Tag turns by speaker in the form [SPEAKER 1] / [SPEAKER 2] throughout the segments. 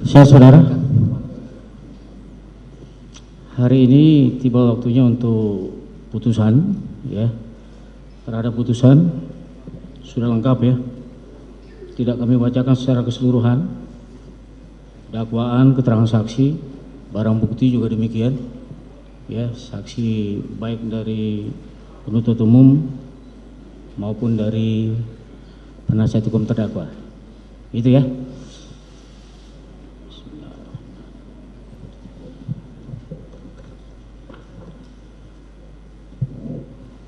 [SPEAKER 1] Saya saudara, hari ini tiba waktunya untuk putusan, ya. Terhadap putusan sudah lengkap ya. Tidak kami bacakan secara keseluruhan. Dakwaan, keterangan saksi, barang bukti juga demikian. Ya, saksi baik dari penuntut umum maupun dari penasihat hukum terdakwa. Itu ya.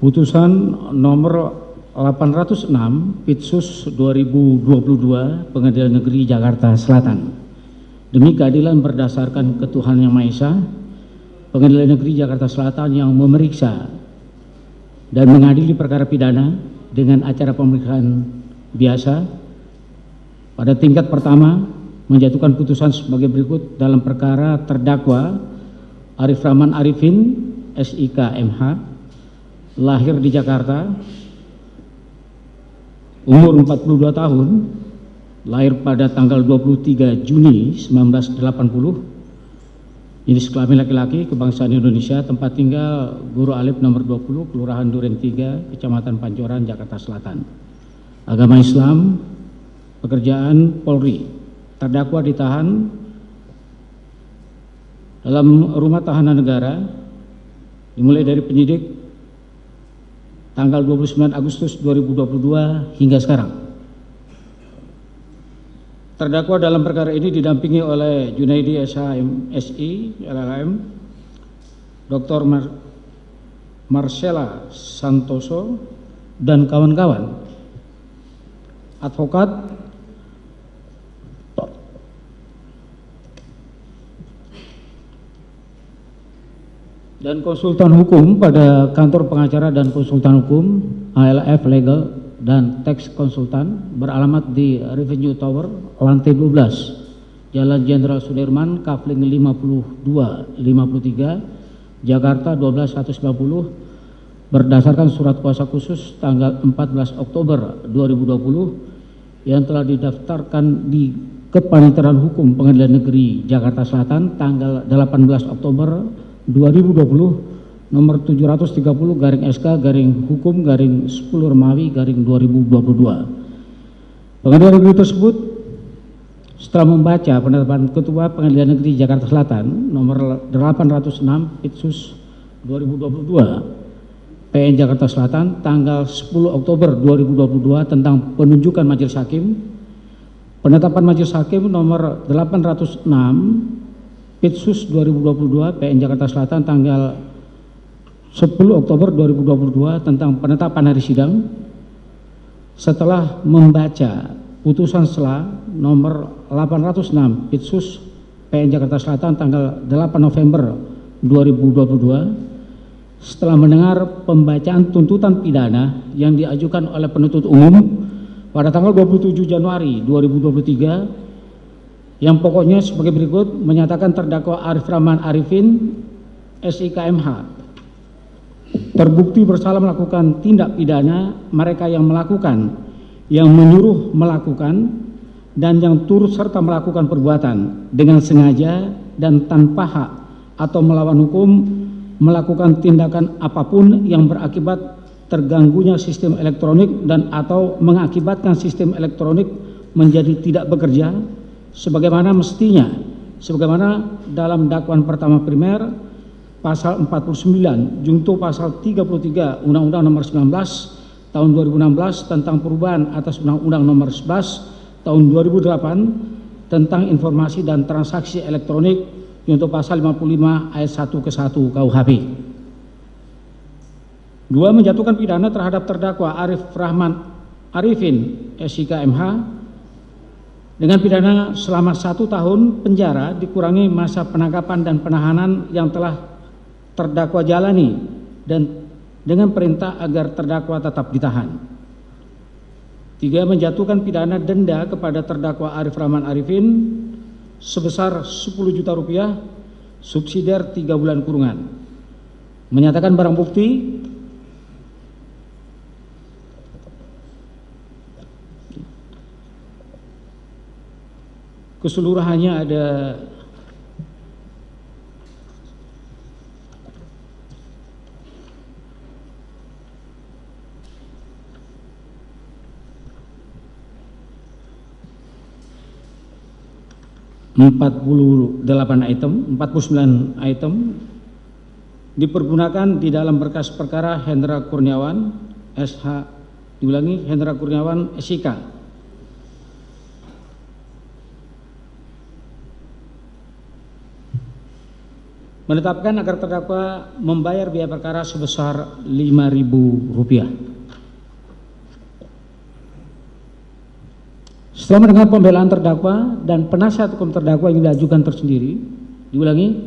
[SPEAKER 1] Putusan nomor 806 Pitsus 2022 Pengadilan Negeri Jakarta Selatan. Demi keadilan berdasarkan ketuhanan yang Maha Esa, Pengadilan Negeri Jakarta Selatan yang memeriksa dan mengadili perkara pidana dengan acara pemeriksaan biasa pada tingkat pertama menjatuhkan putusan sebagai berikut dalam perkara terdakwa Arif Rahman Arifin SIK MH, lahir di Jakarta, umur 42 tahun, lahir pada tanggal 23 Juni 1980, jenis kelamin laki-laki, kebangsaan Indonesia, tempat tinggal Guru Alif nomor 20, Kelurahan Duren 3, Kecamatan Pancoran, Jakarta Selatan. Agama Islam, pekerjaan Polri. Terdakwa ditahan dalam rumah tahanan negara dimulai dari penyidik tanggal 29 Agustus 2022 hingga sekarang. Terdakwa dalam perkara ini didampingi oleh Junaidi SHMSI LLM, Dr. Marcella Santoso dan kawan-kawan, advokat dan konsultan hukum pada kantor pengacara dan konsultan hukum ALF Legal dan Tax Konsultan beralamat di Revenue Tower lantai 12 Jalan Jenderal Sudirman Kafling 52-53 Jakarta 12190 berdasarkan surat kuasa khusus tanggal 14 Oktober 2020 yang telah didaftarkan di Kepanitiaan Hukum Pengadilan Negeri Jakarta Selatan tanggal 18 Oktober 2020 nomor 730 garing SK garing hukum garing 10 Remawi garing 2022. Pengadilan negeri tersebut setelah membaca penetapan Ketua Pengadilan Negeri Jakarta Selatan nomor 806 Pitsus 2022 PN Jakarta Selatan tanggal 10 Oktober 2022 tentang penunjukan majelis hakim, penetapan majelis hakim nomor 806 Pitsus 2022 PN Jakarta Selatan tanggal 10 Oktober 2022 tentang penetapan hari sidang, setelah membaca putusan sela nomor 806 Pitsus PN Jakarta Selatan tanggal 8 November 2022, setelah mendengar pembacaan tuntutan pidana yang diajukan oleh penuntut umum pada tanggal 27 Januari 2023 yang pokoknya sebagai berikut, menyatakan terdakwa Arif Rahman Arifin SIKMH terbukti bersalah melakukan tindak pidana mereka yang melakukan, yang menyuruh melakukan, dan yang turut serta melakukan perbuatan dengan sengaja dan tanpa hak atau melawan hukum melakukan tindakan apapun yang berakibat terganggunya sistem elektronik dan atau mengakibatkan sistem elektronik menjadi tidak bekerja sebagaimana mestinya, sebagaimana dalam dakwaan pertama primer pasal 49 junto pasal 33 Undang-Undang Nomor 19 Tahun 2016 tentang perubahan atas Undang-Undang Nomor 11 Tahun 2008 tentang informasi dan transaksi elektronik junto pasal 55 ayat 1 ke 1 KUHP. 2. Menjatuhkan pidana terhadap terdakwa Arif Rahman Arifin SIKMH dengan pidana selama 1 tahun penjara dikurangi masa penangkapan dan penahanan yang telah terdakwa jalani dan dengan perintah agar terdakwa tetap ditahan. 3. Menjatuhkan pidana denda kepada terdakwa Arif Rahman Arifin sebesar 10 juta rupiah subsidiar 3 bulan kurungan. Menyatakan barang bukti keseluruhannya ada 49 item dipergunakan di dalam berkas perkara Hendra Kurniawan SH, diulangi, Hendra Kurniawan SIK, menetapkan agar terdakwa membayar biaya perkara sebesar Rp5.000. Setelah mendengar pembelaan terdakwa dan penasihat hukum terdakwa yang diajukan tersendiri, diulangi,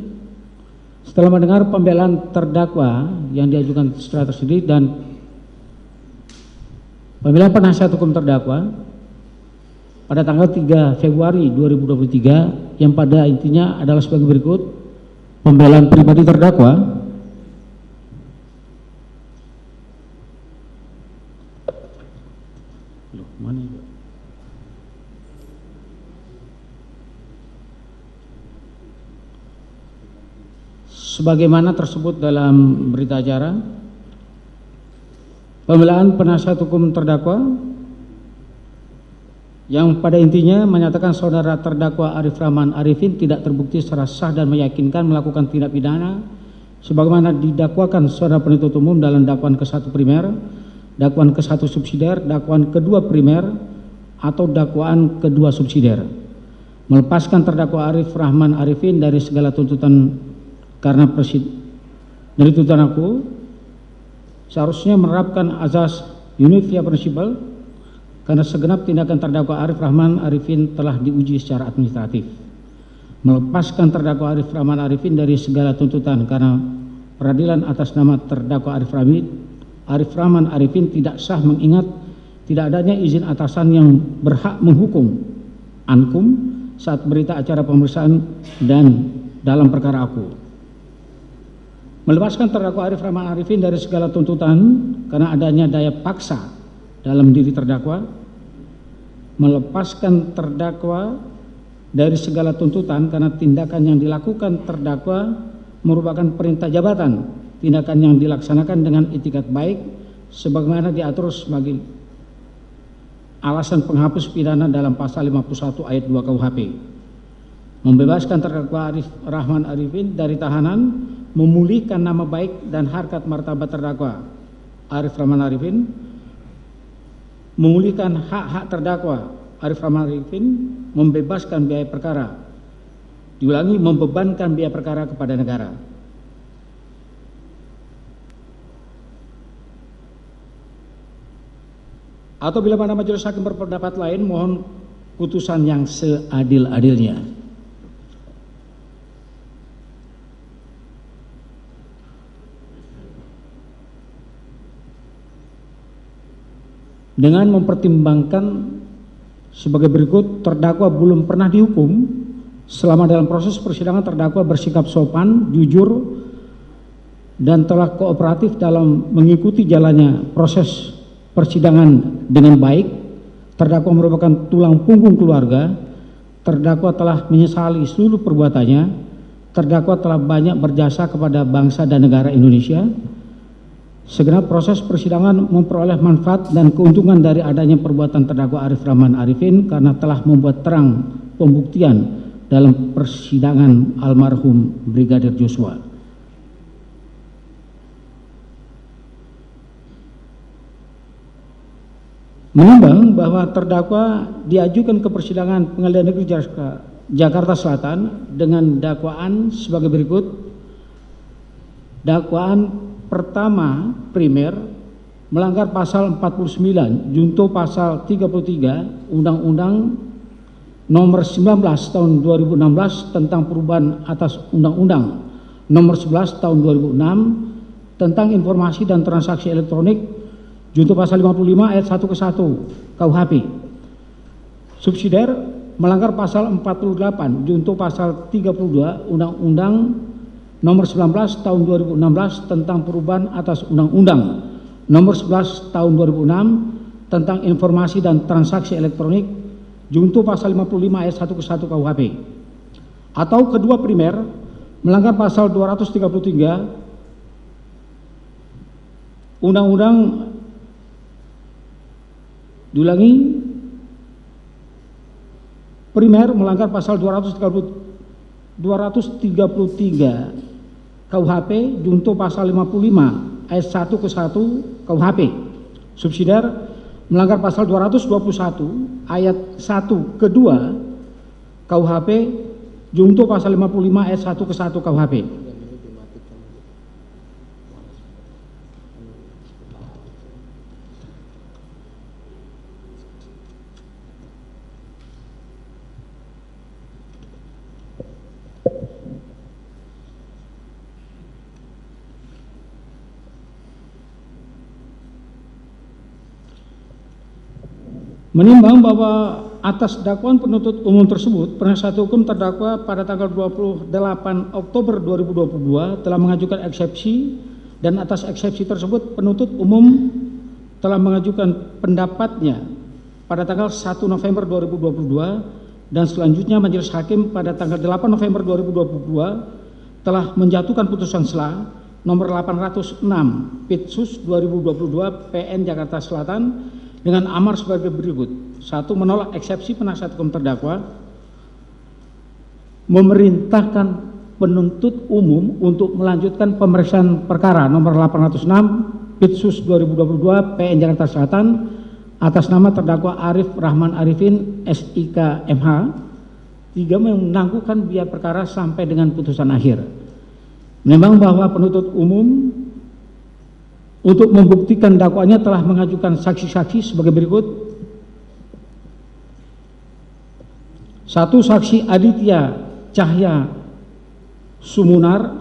[SPEAKER 1] setelah mendengar pembelaan terdakwa yang diajukan secara tersendiri dan pembelaan penasihat hukum terdakwa pada tanggal 3 Februari 2023 yang pada intinya adalah sebagai berikut. Pembelaan pribadi terdakwa. Loh, mana itu? Sebagaimana tersebut dalam berita acara, pembelaan penasihat hukum terdakwa yang pada intinya menyatakan saudara terdakwa Arif Rahman Arifin tidak terbukti secara sah dan meyakinkan melakukan tindak pidana sebagaimana didakwakan saudara penuntut umum dalam dakwaan ke-1 primer, dakwaan ke-1 subsidiar, dakwaan ke-2 primer atau dakwaan ke-2 subsidiar, melepaskan terdakwa Arif Rahman Arifin dari segala tuntutan karena dari tuntutan aku seharusnya menerapkan azas Univia Principle karena segenap tindakan terdakwa Arif Rahman Arifin telah diuji secara administratif. Melepaskan terdakwa Arif Rahman Arifin dari segala tuntutan karena peradilan atas nama terdakwa Arif Rahman Arifin tidak sah mengingat tidak adanya izin atasan yang berhak menghukum ankum saat berita acara pemeriksaan dan dalam perkara aku. Melepaskan terdakwa Arif Rahman Arifin dari segala tuntutan karena adanya daya paksa dalam diri terdakwa. Melepaskan terdakwa dari segala tuntutan karena tindakan yang dilakukan terdakwa merupakan perintah jabatan, tindakan yang dilaksanakan dengan itikat baik sebagaimana diatur sebagai alasan penghapus pidana dalam pasal 51 ayat 2 KUHP. Membebaskan terdakwa Arif Rahman Arifin dari tahanan, memulihkan nama baik dan harkat martabat terdakwa Arif Rahman Arifin, memulihkan hak-hak terdakwa Arif Rahman Arifin, membebaskan biaya perkara, diulangi, membebankan biaya perkara kepada negara. Atau bila mana majelis hakim berpendapat lain, mohon putusan yang seadil-adilnya. Dengan mempertimbangkan sebagai berikut, terdakwa belum pernah dihukum. Selama dalam proses persidangan terdakwa bersikap sopan, jujur, dan telah kooperatif dalam mengikuti jalannya proses persidangan dengan baik. Terdakwa merupakan tulang punggung keluarga. Terdakwa telah menyesali seluruh perbuatannya. Terdakwa telah banyak berjasa kepada bangsa dan negara Indonesia. Segenap proses persidangan memperoleh manfaat dan keuntungan dari adanya perbuatan terdakwa Arif Rahman Arifin karena telah membuat terang pembuktian dalam persidangan almarhum Brigadir Joshua. Menimbang bahwa terdakwa diajukan ke persidangan Pengadilan Negeri Jakarta Selatan dengan dakwaan sebagai berikut. Dakwaan pertama primer melanggar pasal 49 junto pasal 33 Undang-Undang nomor 19 tahun 2016 tentang perubahan atas Undang-Undang nomor 11 tahun 2006 tentang informasi dan transaksi elektronik junto pasal 55 ayat 1 ke 1 KUHP. Subsidiar melanggar pasal 48 junto pasal 32 Undang-Undang nomor 19 tahun 2016 tentang perubahan atas Undang-Undang nomor 11 tahun 2006 tentang informasi dan transaksi elektronik junto pasal 55 ayat 1 ke 1 KUHP. Atau kedua primer melanggar pasal 233 Undang-Undang, diulangi, primer melanggar pasal 233 KUHP junto pasal 55 ayat 1 ke 1 KUHP. Subsidiar melanggar pasal 221 ayat 1 ke 2 KUHP junto pasal 55 ayat 1 ke 1 KUHP. Menimbang bahwa atas dakwaan penuntut umum tersebut, penasihat hukum terdakwa pada tanggal 28 Oktober 2022 telah mengajukan eksepsi, dan atas eksepsi tersebut penuntut umum telah mengajukan pendapatnya pada tanggal 1 November 2022, dan selanjutnya majelis hakim pada tanggal 8 November 2022 telah menjatuhkan putusan sela nomor 806 Pitsus 2022 PN Jakarta Selatan dengan amar sebagai berikut. 1. Menolak eksepsi penasihat hukum terdakwa, memerintahkan penuntut umum untuk melanjutkan pemeriksaan perkara nomor 806 Pitsus 2022 PN Jakarta Selatan atas nama terdakwa Arif Rahman Arifin SIK MH. 3. Menangguhkan biaya perkara sampai dengan putusan akhir. Menimbang bahwa penuntut umum untuk membuktikan dakwaannya telah mengajukan saksi-saksi sebagai berikut. 1. Saksi Aditya Cahya Sumunar.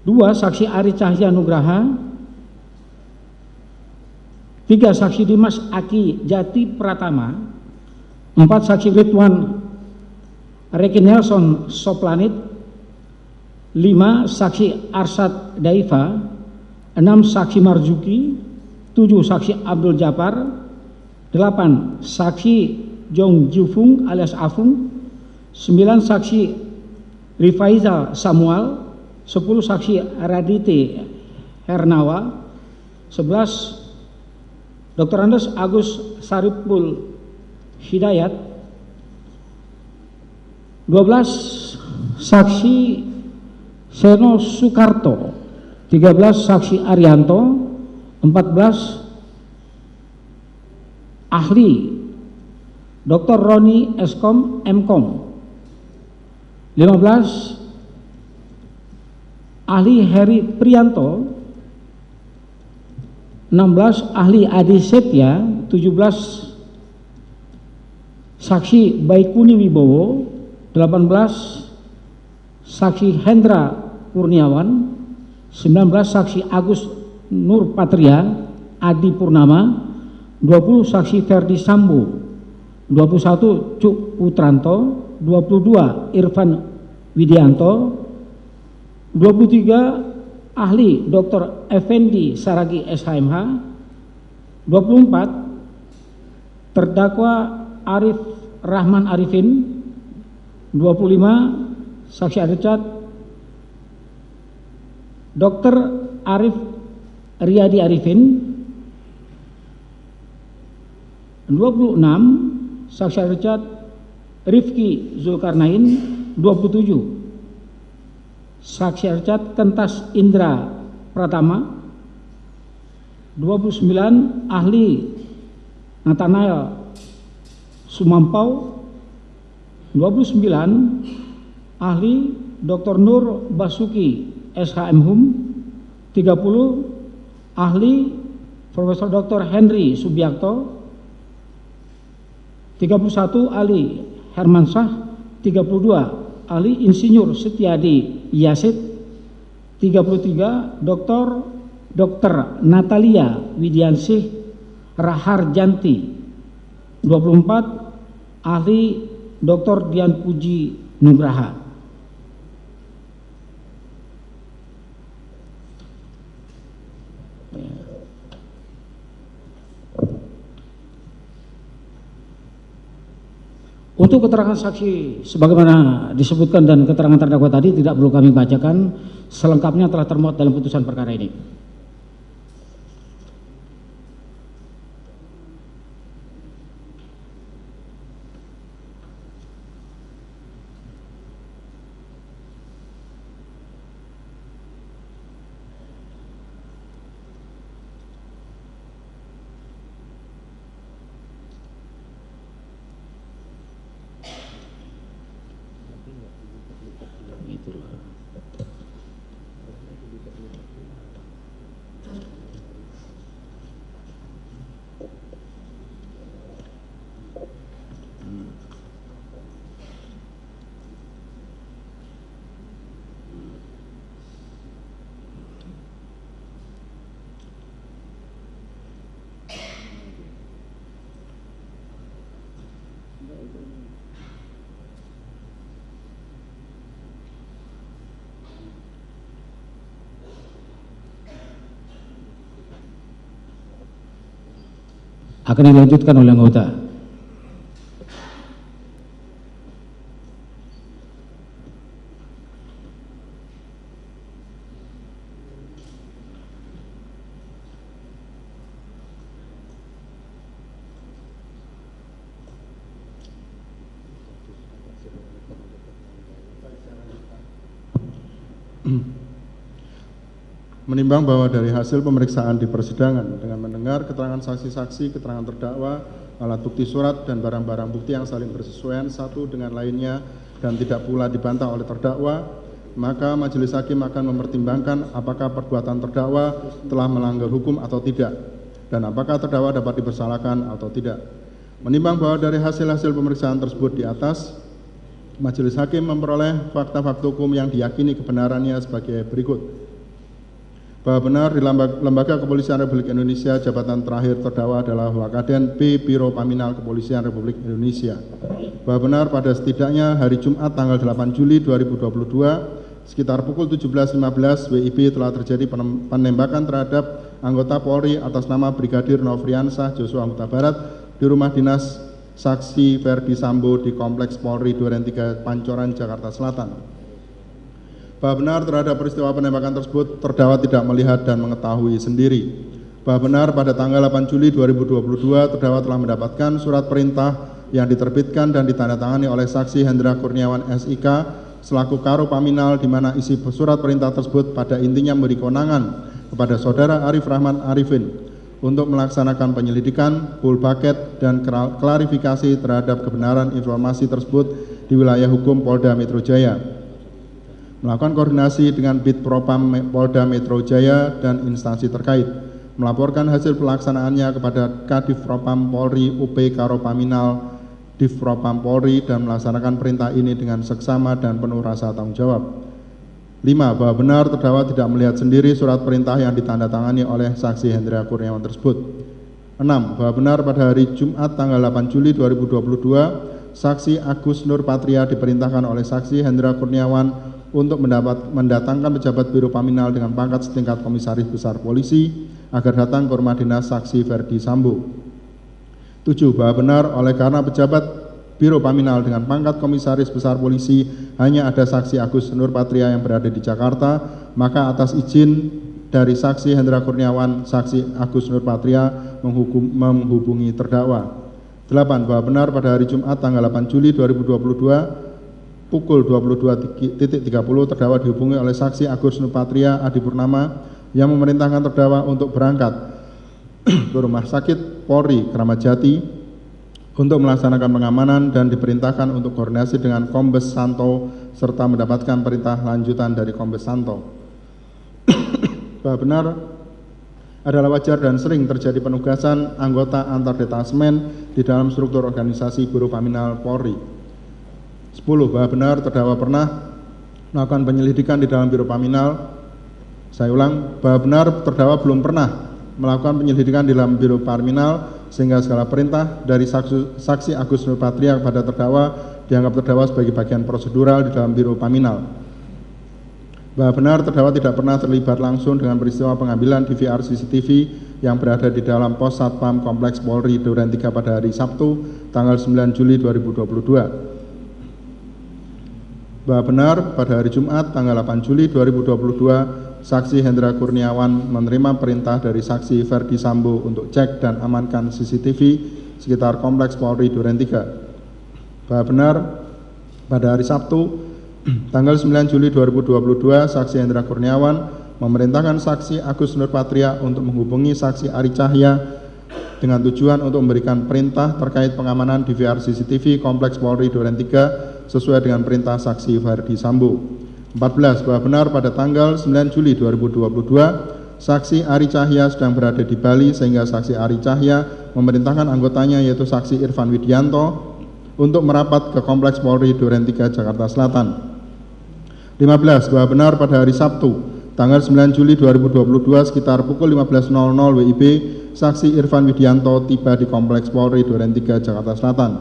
[SPEAKER 1] 2. Saksi Ari Cahya Nugraha. 3. Saksi Dimas Aki Jati Pratama. 4. Saksi Ridwan Reki Nelson Soplanit. 5. Saksi Arsad Daifa. 6. Saksi Marzuki. 7. Saksi Abdul Jafar. 8. Saksi Jong Jufung alias Afung. 9. Saksi Rifaizal Samuel. 10. Saksi Radite Hernawa. 11. Dr. Andes Agus Saripul Hidayat. 12. Saksi Seno Soekarto. 13. Saksi Arianto. 14. Ahli Dr. Roni Eskom Mkom. 15. Ahli Heri Prianto. 16. Ahli Adi Setia. 17. Saksi Baikuni Wibowo. 18. Saksi Hendra Kurniawan. 19. Saksi Agus Nur Patria Adi Purnama. 20. Saksi Ferdi Sambo. 21. Cuk Putranto. 22. Irfan Widianto. 23. Ahli Dr. Effendi Saragi SHMH. 24. Terdakwa Arif Rahman Arifin. 25. Saksi Richard Dr. Arif Riyadi Arifin. 26. Saksi Richard Rifki Zulkarnain. 27. Saksi Richard Kentas Indra Pratama. 29. Ahli Nathanael Sumampau. 29. Ahli Dr. Nur Basuki SHM Hum. 30. Ahli Profesor Dr. Henry Subiakto. 31. Ali Hermansyah. 32. Ahli Insinyur Setiadi Yasid. 33. Dr. Natalia Widiansih Raharjanti. 24. Ahli Dr. Dian Puji Nugraha. Untuk keterangan saksi sebagaimana disebutkan dan keterangan terdakwa tadi tidak perlu kami bacakan, selengkapnya telah termuat dalam putusan perkara ini. Akan dilanjutkan oleh anggota.
[SPEAKER 2] Menimbang bahwa dari hasil pemeriksaan di persidangan dengan mendengar keterangan saksi-saksi, keterangan terdakwa, alat bukti surat dan barang-barang bukti yang saling bersesuaian satu dengan lainnya dan tidak pula dibantah oleh terdakwa, maka majelis hakim akan mempertimbangkan apakah perbuatan terdakwa telah melanggar hukum atau tidak dan apakah terdakwa dapat dipersalahkan atau tidak. Menimbang bahwa dari hasil-hasil pemeriksaan tersebut di atas, majelis hakim memperoleh fakta-fakta hukum yang diyakini kebenarannya sebagai berikut. Bahwa benar di Lembaga Kepolisian Republik Indonesia jabatan terakhir terdakwa adalah Wakaden P. Biro Paminal Kepolisian Republik Indonesia. Bahwa benar pada setidaknya hari Jumat tanggal 8 Juli 2022 sekitar pukul 17.15 WIB telah terjadi penembakan terhadap anggota Polri atas nama Brigadir Nofriansah Joshua Huta Barat di rumah dinas saksi Verdi Sambo di Kompleks Polri Duren 3 Pancoran, Jakarta Selatan. Bahwa benar terhadap peristiwa penembakan tersebut terdakwa tidak melihat dan mengetahui sendiri. Bahwa benar pada tanggal 8 Juli 2022 terdakwa telah mendapatkan surat perintah yang diterbitkan dan ditandatangani oleh saksi Hendra Kurniawan SIK selaku Karo Paminal, di mana isi surat perintah tersebut pada intinya memberi kewenangan kepada saudara Arif Rahman Arifin untuk melaksanakan penyelidikan, full bucket dan klarifikasi terhadap kebenaran informasi tersebut di wilayah hukum Polda Metro Jaya, melakukan koordinasi dengan Bid Propam Polda Metro Jaya dan instansi terkait, melaporkan hasil pelaksanaannya kepada Kadif Propam Polri UP Karo Paminal Div Propam Polri dan melaksanakan perintah ini dengan seksama dan penuh rasa tanggung jawab. 5. Bahwa benar terdakwa tidak melihat sendiri surat perintah yang ditandatangani oleh saksi Hendra Kurniawan tersebut. 6. Bahwa benar pada hari Jumat tanggal 8 Juli 2022 saksi Agus Nur Patria diperintahkan oleh saksi Hendra Kurniawan untuk mendatangkan pejabat Biro Paminal dengan pangkat setingkat Komisaris Besar Polisi agar datang ke rumah dinas saksi Verdi Sambo. 7. Bahwa benar oleh karena pejabat Biro Paminal dengan pangkat Komisaris Besar Polisi hanya ada saksi Agus Nur Patria yang berada di Jakarta, maka atas izin dari saksi Hendra Kurniawan, saksi Agus Nur Patria menghubungi terdakwa. 8. Bahwa benar pada hari Jumat tanggal 8 Juli 2022 pukul 22.30 terdakwa dihubungi oleh saksi Agus Nur Patria Adi Purnama yang memerintahkan terdakwa untuk berangkat ke rumah sakit Polri Kramat Jati untuk melaksanakan pengamanan dan diperintahkan untuk koordinasi dengan Kombes Santo serta mendapatkan perintah lanjutan dari Kombes Santo. Bahwa benar adalah wajar dan sering terjadi penugasan anggota antar detasmen di dalam struktur organisasi Biro Paminal Polri. 10. Bahwa benar terdakwa pernah melakukan penyelidikan di dalam Biro Paminal. Saya ulang, bahwa benar terdakwa belum pernah melakukan penyelidikan di dalam Biro Paminal sehingga segala perintah dari saksi Agus Nur Patria kepada terdakwa dianggap terdakwa sebagai bagian prosedural di dalam Biro Paminal. Bahwa benar terdakwa tidak pernah terlibat langsung dengan peristiwa pengambilan DVR CCTV yang berada di dalam Pos Satpam Kompleks Polri Duren 3 pada hari Sabtu tanggal 9 Juli 2022. Bahwa benar pada hari Jumat tanggal 8 Juli 2022 Saksi Hendra Kurniawan menerima perintah dari Saksi Ferdi Sambo untuk cek dan amankan CCTV sekitar Kompleks Polri Duren 3. Bahwa benar pada hari Sabtu tanggal 9 Juli 2022 Saksi Hendra Kurniawan memerintahkan Saksi Agus Nurpatria untuk menghubungi Saksi Ari Cahya dengan tujuan untuk memberikan perintah terkait pengamanan DVR CCTV Kompleks Polri Duren 3 sesuai dengan perintah Saksi Ferdi Sambo. 14. Bahwa benar pada tanggal 9 Juli 2022 Saksi Ari Cahya sedang berada di Bali sehingga Saksi Ari Cahya memerintahkan anggotanya yaitu Saksi Irfan Widianto untuk merapat ke Kompleks Polri Duren 3 Jakarta Selatan. 15. Bahwa benar pada hari Sabtu tanggal 9 Juli 2022 sekitar pukul 15.00 WIB Saksi Irfan Widianto tiba di Kompleks Polri Duren 3 Jakarta Selatan.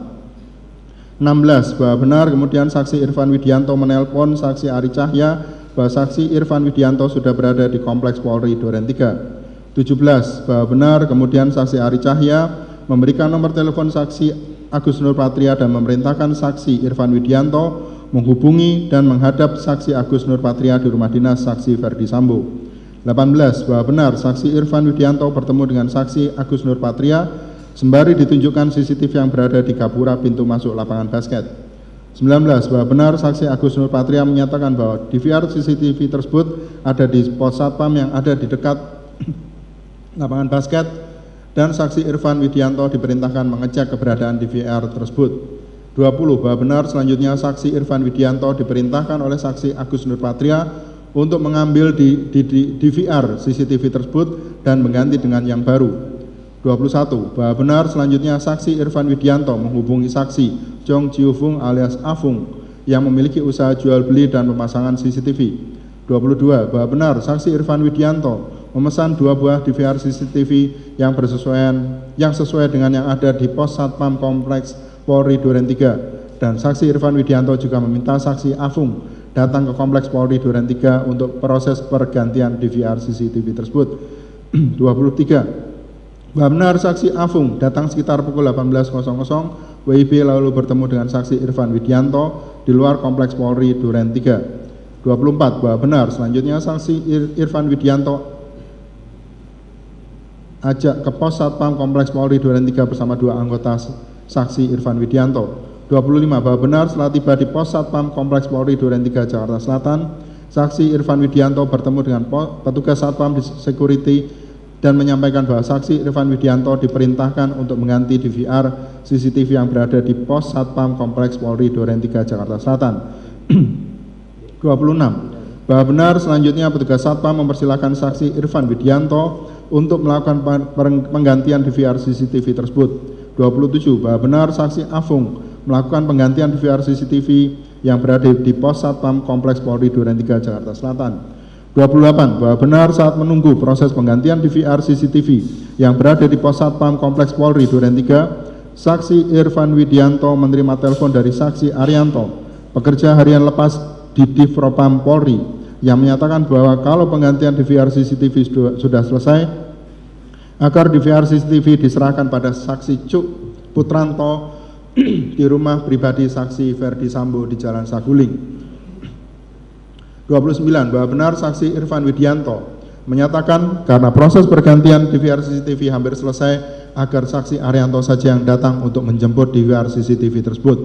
[SPEAKER 2] 16. Bahwa benar kemudian Saksi Irfan Widianto menelpon Saksi Ari Cahya bahwa Saksi Irfan Widianto sudah berada di Kompleks Polri Duren 3. 17. Bahwa benar kemudian Saksi Ari Cahya memberikan nomor telepon Saksi Agus Nurpatria dan memerintahkan Saksi Irfan Widianto menghubungi dan menghadap Saksi Agus Nurpatria di rumah dinas Saksi Ferdi Sambo. 18. Bahwa benar Saksi Irfan Widianto bertemu dengan Saksi Agus Nurpatria sembari ditunjukkan CCTV yang berada di gapura pintu masuk lapangan basket. 19. Bahwa benar Saksi Agus Nurpatria menyatakan bahwa DVR CCTV tersebut ada di pos satpam yang ada di dekat lapangan basket dan Saksi Irfan Widianto diperintahkan mengecek keberadaan DVR tersebut. 20. Bahwa benar selanjutnya Saksi Irfan Widianto diperintahkan oleh Saksi Agus Nurpatria untuk mengambil di DVR CCTV tersebut dan mengganti dengan yang baru. 21. Bahwa benar selanjutnya Saksi Irfan Widianto menghubungi Saksi Chong Jiufung alias Afung yang memiliki usaha jual beli dan pemasangan CCTV. 22. Bahwa benar Saksi Irfan Widianto memesan 2 buah DVR CCTV yang sesuai dengan yang ada di Pos Satpam Kompleks Polri Duren 3 dan Saksi Irfan Widianto juga meminta Saksi Afung datang ke Kompleks Polri Duren 3 untuk proses pergantian DVR CCTV tersebut. 23. Bahwa benar Saksi Afung datang sekitar pukul 18.00 WIB lalu bertemu dengan Saksi Irfan Widianto di luar Kompleks Polri Duren 3. 24. Bahwa benar selanjutnya Saksi Irfan Widianto ajak ke Pos Satpam Kompleks Polri Duren 3 bersama 2 anggota Saksi Irfan Widianto. 25. Bahwa benar setelah tiba di Pos Satpam Kompleks Polri Duren 3 Jakarta Selatan, Saksi Irfan Widianto bertemu dengan petugas Satpam di security dan menyampaikan bahwa Saksi Irfan Widianto diperintahkan untuk mengganti DVR CCTV yang berada di Pos Satpam Kompleks Polri Duren 3 Jakarta Selatan. 26. Bahwa benar selanjutnya petugas Satpam mempersilahkan Saksi Irfan Widianto untuk melakukan penggantian DVR CCTV tersebut. 27. Bahwa benar Saksi Afung melakukan penggantian DVR CCTV yang berada di Pos Satpam Kompleks Polri Duren 3 Jakarta Selatan. 28. Bahwa benar saat menunggu proses penggantian DVR CCTV yang berada di Pos Satpam Kompleks Polri Duren 3, Saksi Irfan Widianto menerima telepon dari Saksi Arianto, pekerja harian lepas di Divpropam Polri, yang menyatakan bahwa kalau penggantian DVR CCTV sudah selesai, agar DVR CCTV diserahkan pada Saksi Cuk Putranto di rumah pribadi Saksi Ferdi Sambo di Jalan Saguling. 29. Bahwa benar Saksi Irfan Widianto menyatakan karena proses pergantian DVR CCTV hampir selesai agar Saksi Arianto saja yang datang untuk menjemput DVR CCTV tersebut.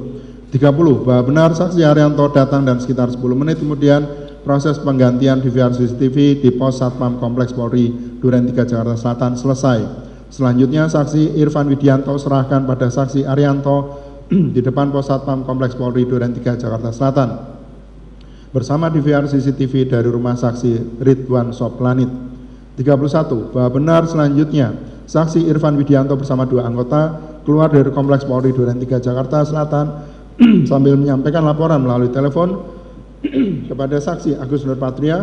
[SPEAKER 2] 30. Bahwa benar Saksi Arianto datang dan sekitar 10 menit kemudian proses penggantian DVR CCTV di Pos Satpam Kompleks Polri Duren 3 Jakarta Selatan selesai. Selanjutnya Saksi Irfan Widianto serahkan pada Saksi Arianto di depan Pos Satpam Kompleks Polri Duren 3 Jakarta Selatan bersama DVR CCTV dari rumah Saksi Ridwan Soplanit. 31. Bahwa benar selanjutnya Saksi Irfan Widianto bersama 2 anggota keluar dari Kompleks Polri Duren 3 Jakarta Selatan sambil menyampaikan laporan melalui telepon kepada Saksi Agus Nurpatria,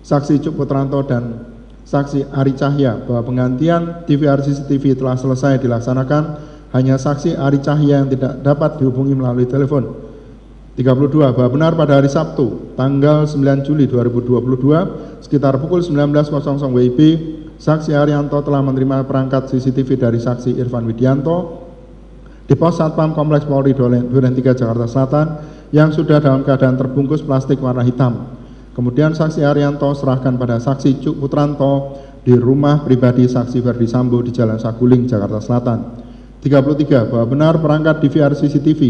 [SPEAKER 2] Saksi Cuk Putranto dan Saksi Ari Cahya bahwa penggantian DVR CCTV telah selesai dilaksanakan, hanya Saksi Ari Cahya yang tidak dapat dihubungi melalui telepon. 32. Bahwa benar pada hari Sabtu tanggal 9 Juli 2022 sekitar pukul 19.00 WIB Saksi Arianto telah menerima perangkat CCTV dari saksi Irfan Widianto di pos Satpam Kompleks Polri Duren 3 Jakarta Selatan yang sudah dalam keadaan terbungkus plastik warna hitam. Kemudian saksi Arianto serahkan pada saksi Cuk Putranto di rumah pribadi saksi Ferdi Sambo di Jalan Saguling, Jakarta Selatan. 33. Bahwa benar perangkat DVR CCTV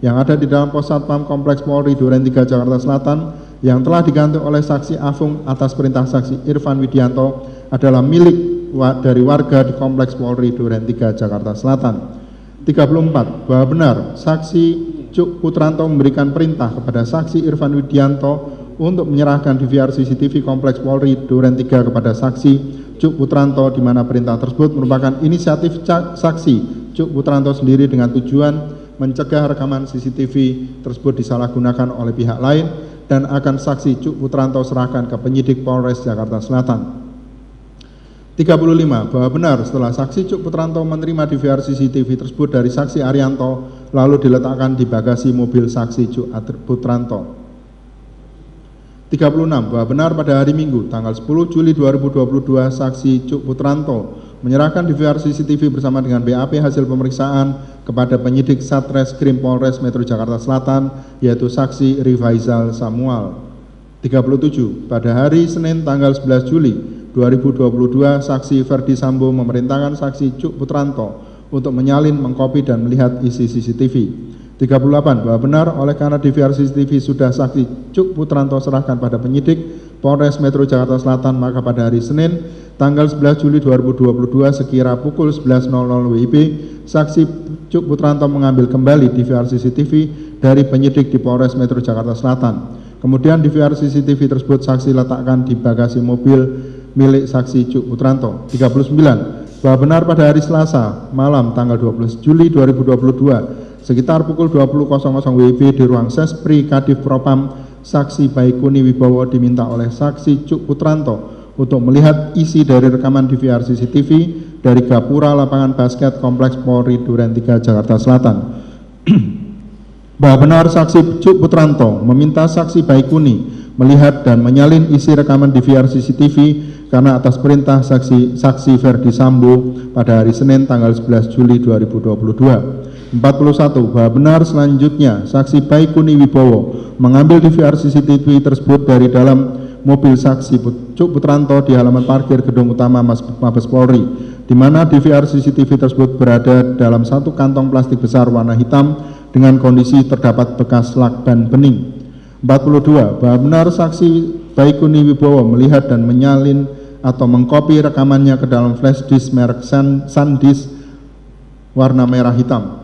[SPEAKER 2] yang ada di dalam pos Satpam Kompleks Polri Duren 3 Jakarta Selatan yang telah diganti oleh saksi Afung atas perintah saksi Irfan Widianto adalah milik dari warga di Kompleks Polri Duren 3 Jakarta Selatan. 34. Bahwa benar saksi Cuk Putranto memberikan perintah kepada saksi Irfan Widianto untuk menyerahkan DVR CCTV Kompleks Polri Duren 3 kepada saksi Cuk Putranto, di mana perintah tersebut merupakan inisiatif saksi Cuk Putranto sendiri dengan tujuan mencegah rekaman CCTV tersebut disalahgunakan oleh pihak lain dan akan saksi Cuk Putranto serahkan ke penyidik Polres Jakarta Selatan. 35. Bahwa benar setelah saksi Cuk Putranto menerima DVR CCTV tersebut dari saksi Arianto lalu diletakkan di bagasi mobil saksi Cuk Putranto. 36. Bahwa benar pada hari Minggu tanggal 10 Juli 2022 saksi Cuk Putranto menyerahkan DVR CCTV bersama dengan BAP hasil pemeriksaan kepada penyidik Satreskrim Polres Metro Jakarta Selatan yaitu saksi Rifaizal Samuel. 37. Pada hari Senin tanggal 11 Juli 2022 saksi Ferdi Sambo memerintahkan saksi Cuk Putranto untuk menyalin, mengkopi dan melihat isi CCTV. 38. Bahwa benar oleh karena DVR CCTV sudah saksi Cuk Putranto serahkan pada penyidik Polres Metro Jakarta Selatan, maka pada hari Senin tanggal 11 Juli 2022 sekira pukul 11.00 WIB saksi Cuk Putranto mengambil kembali DVR CCTV dari penyidik di Polres Metro Jakarta Selatan. Kemudian DVR CCTV tersebut saksi letakkan di bagasi mobil milik saksi Cuk Putranto. 39. Bahwa benar pada hari Selasa malam tanggal 12 Juli 2022 sekitar pukul 20.00 WIB di ruang Sespri Kadif Propam saksi Baikuni Wibowo diminta oleh saksi Cuk Putranto untuk melihat isi dari rekaman DVR CCTV dari gapura lapangan basket Kompleks Polri Duren 3 Jakarta Selatan. Bahwa benar saksi Cuk Putranto meminta saksi Baikuni melihat dan menyalin isi rekaman DVR CCTV karena atas perintah saksi Ferdi Sambo pada hari Senin tanggal 11 Juli 2022. 41. Bahwa benar selanjutnya saksi Baikuni Wibowo mengambil DVR CCTV tersebut dari dalam mobil saksi Cuk Putranto di halaman parkir gedung utama Mabes Polri, di mana DVR CCTV tersebut berada dalam satu kantong plastik besar warna hitam dengan kondisi terdapat bekas lakban bening. 42. Bahwa benar saksi Baikuni Wibowo melihat dan menyalin atau mengkopi rekamannya ke dalam flash disk merek SanDisk warna merah hitam.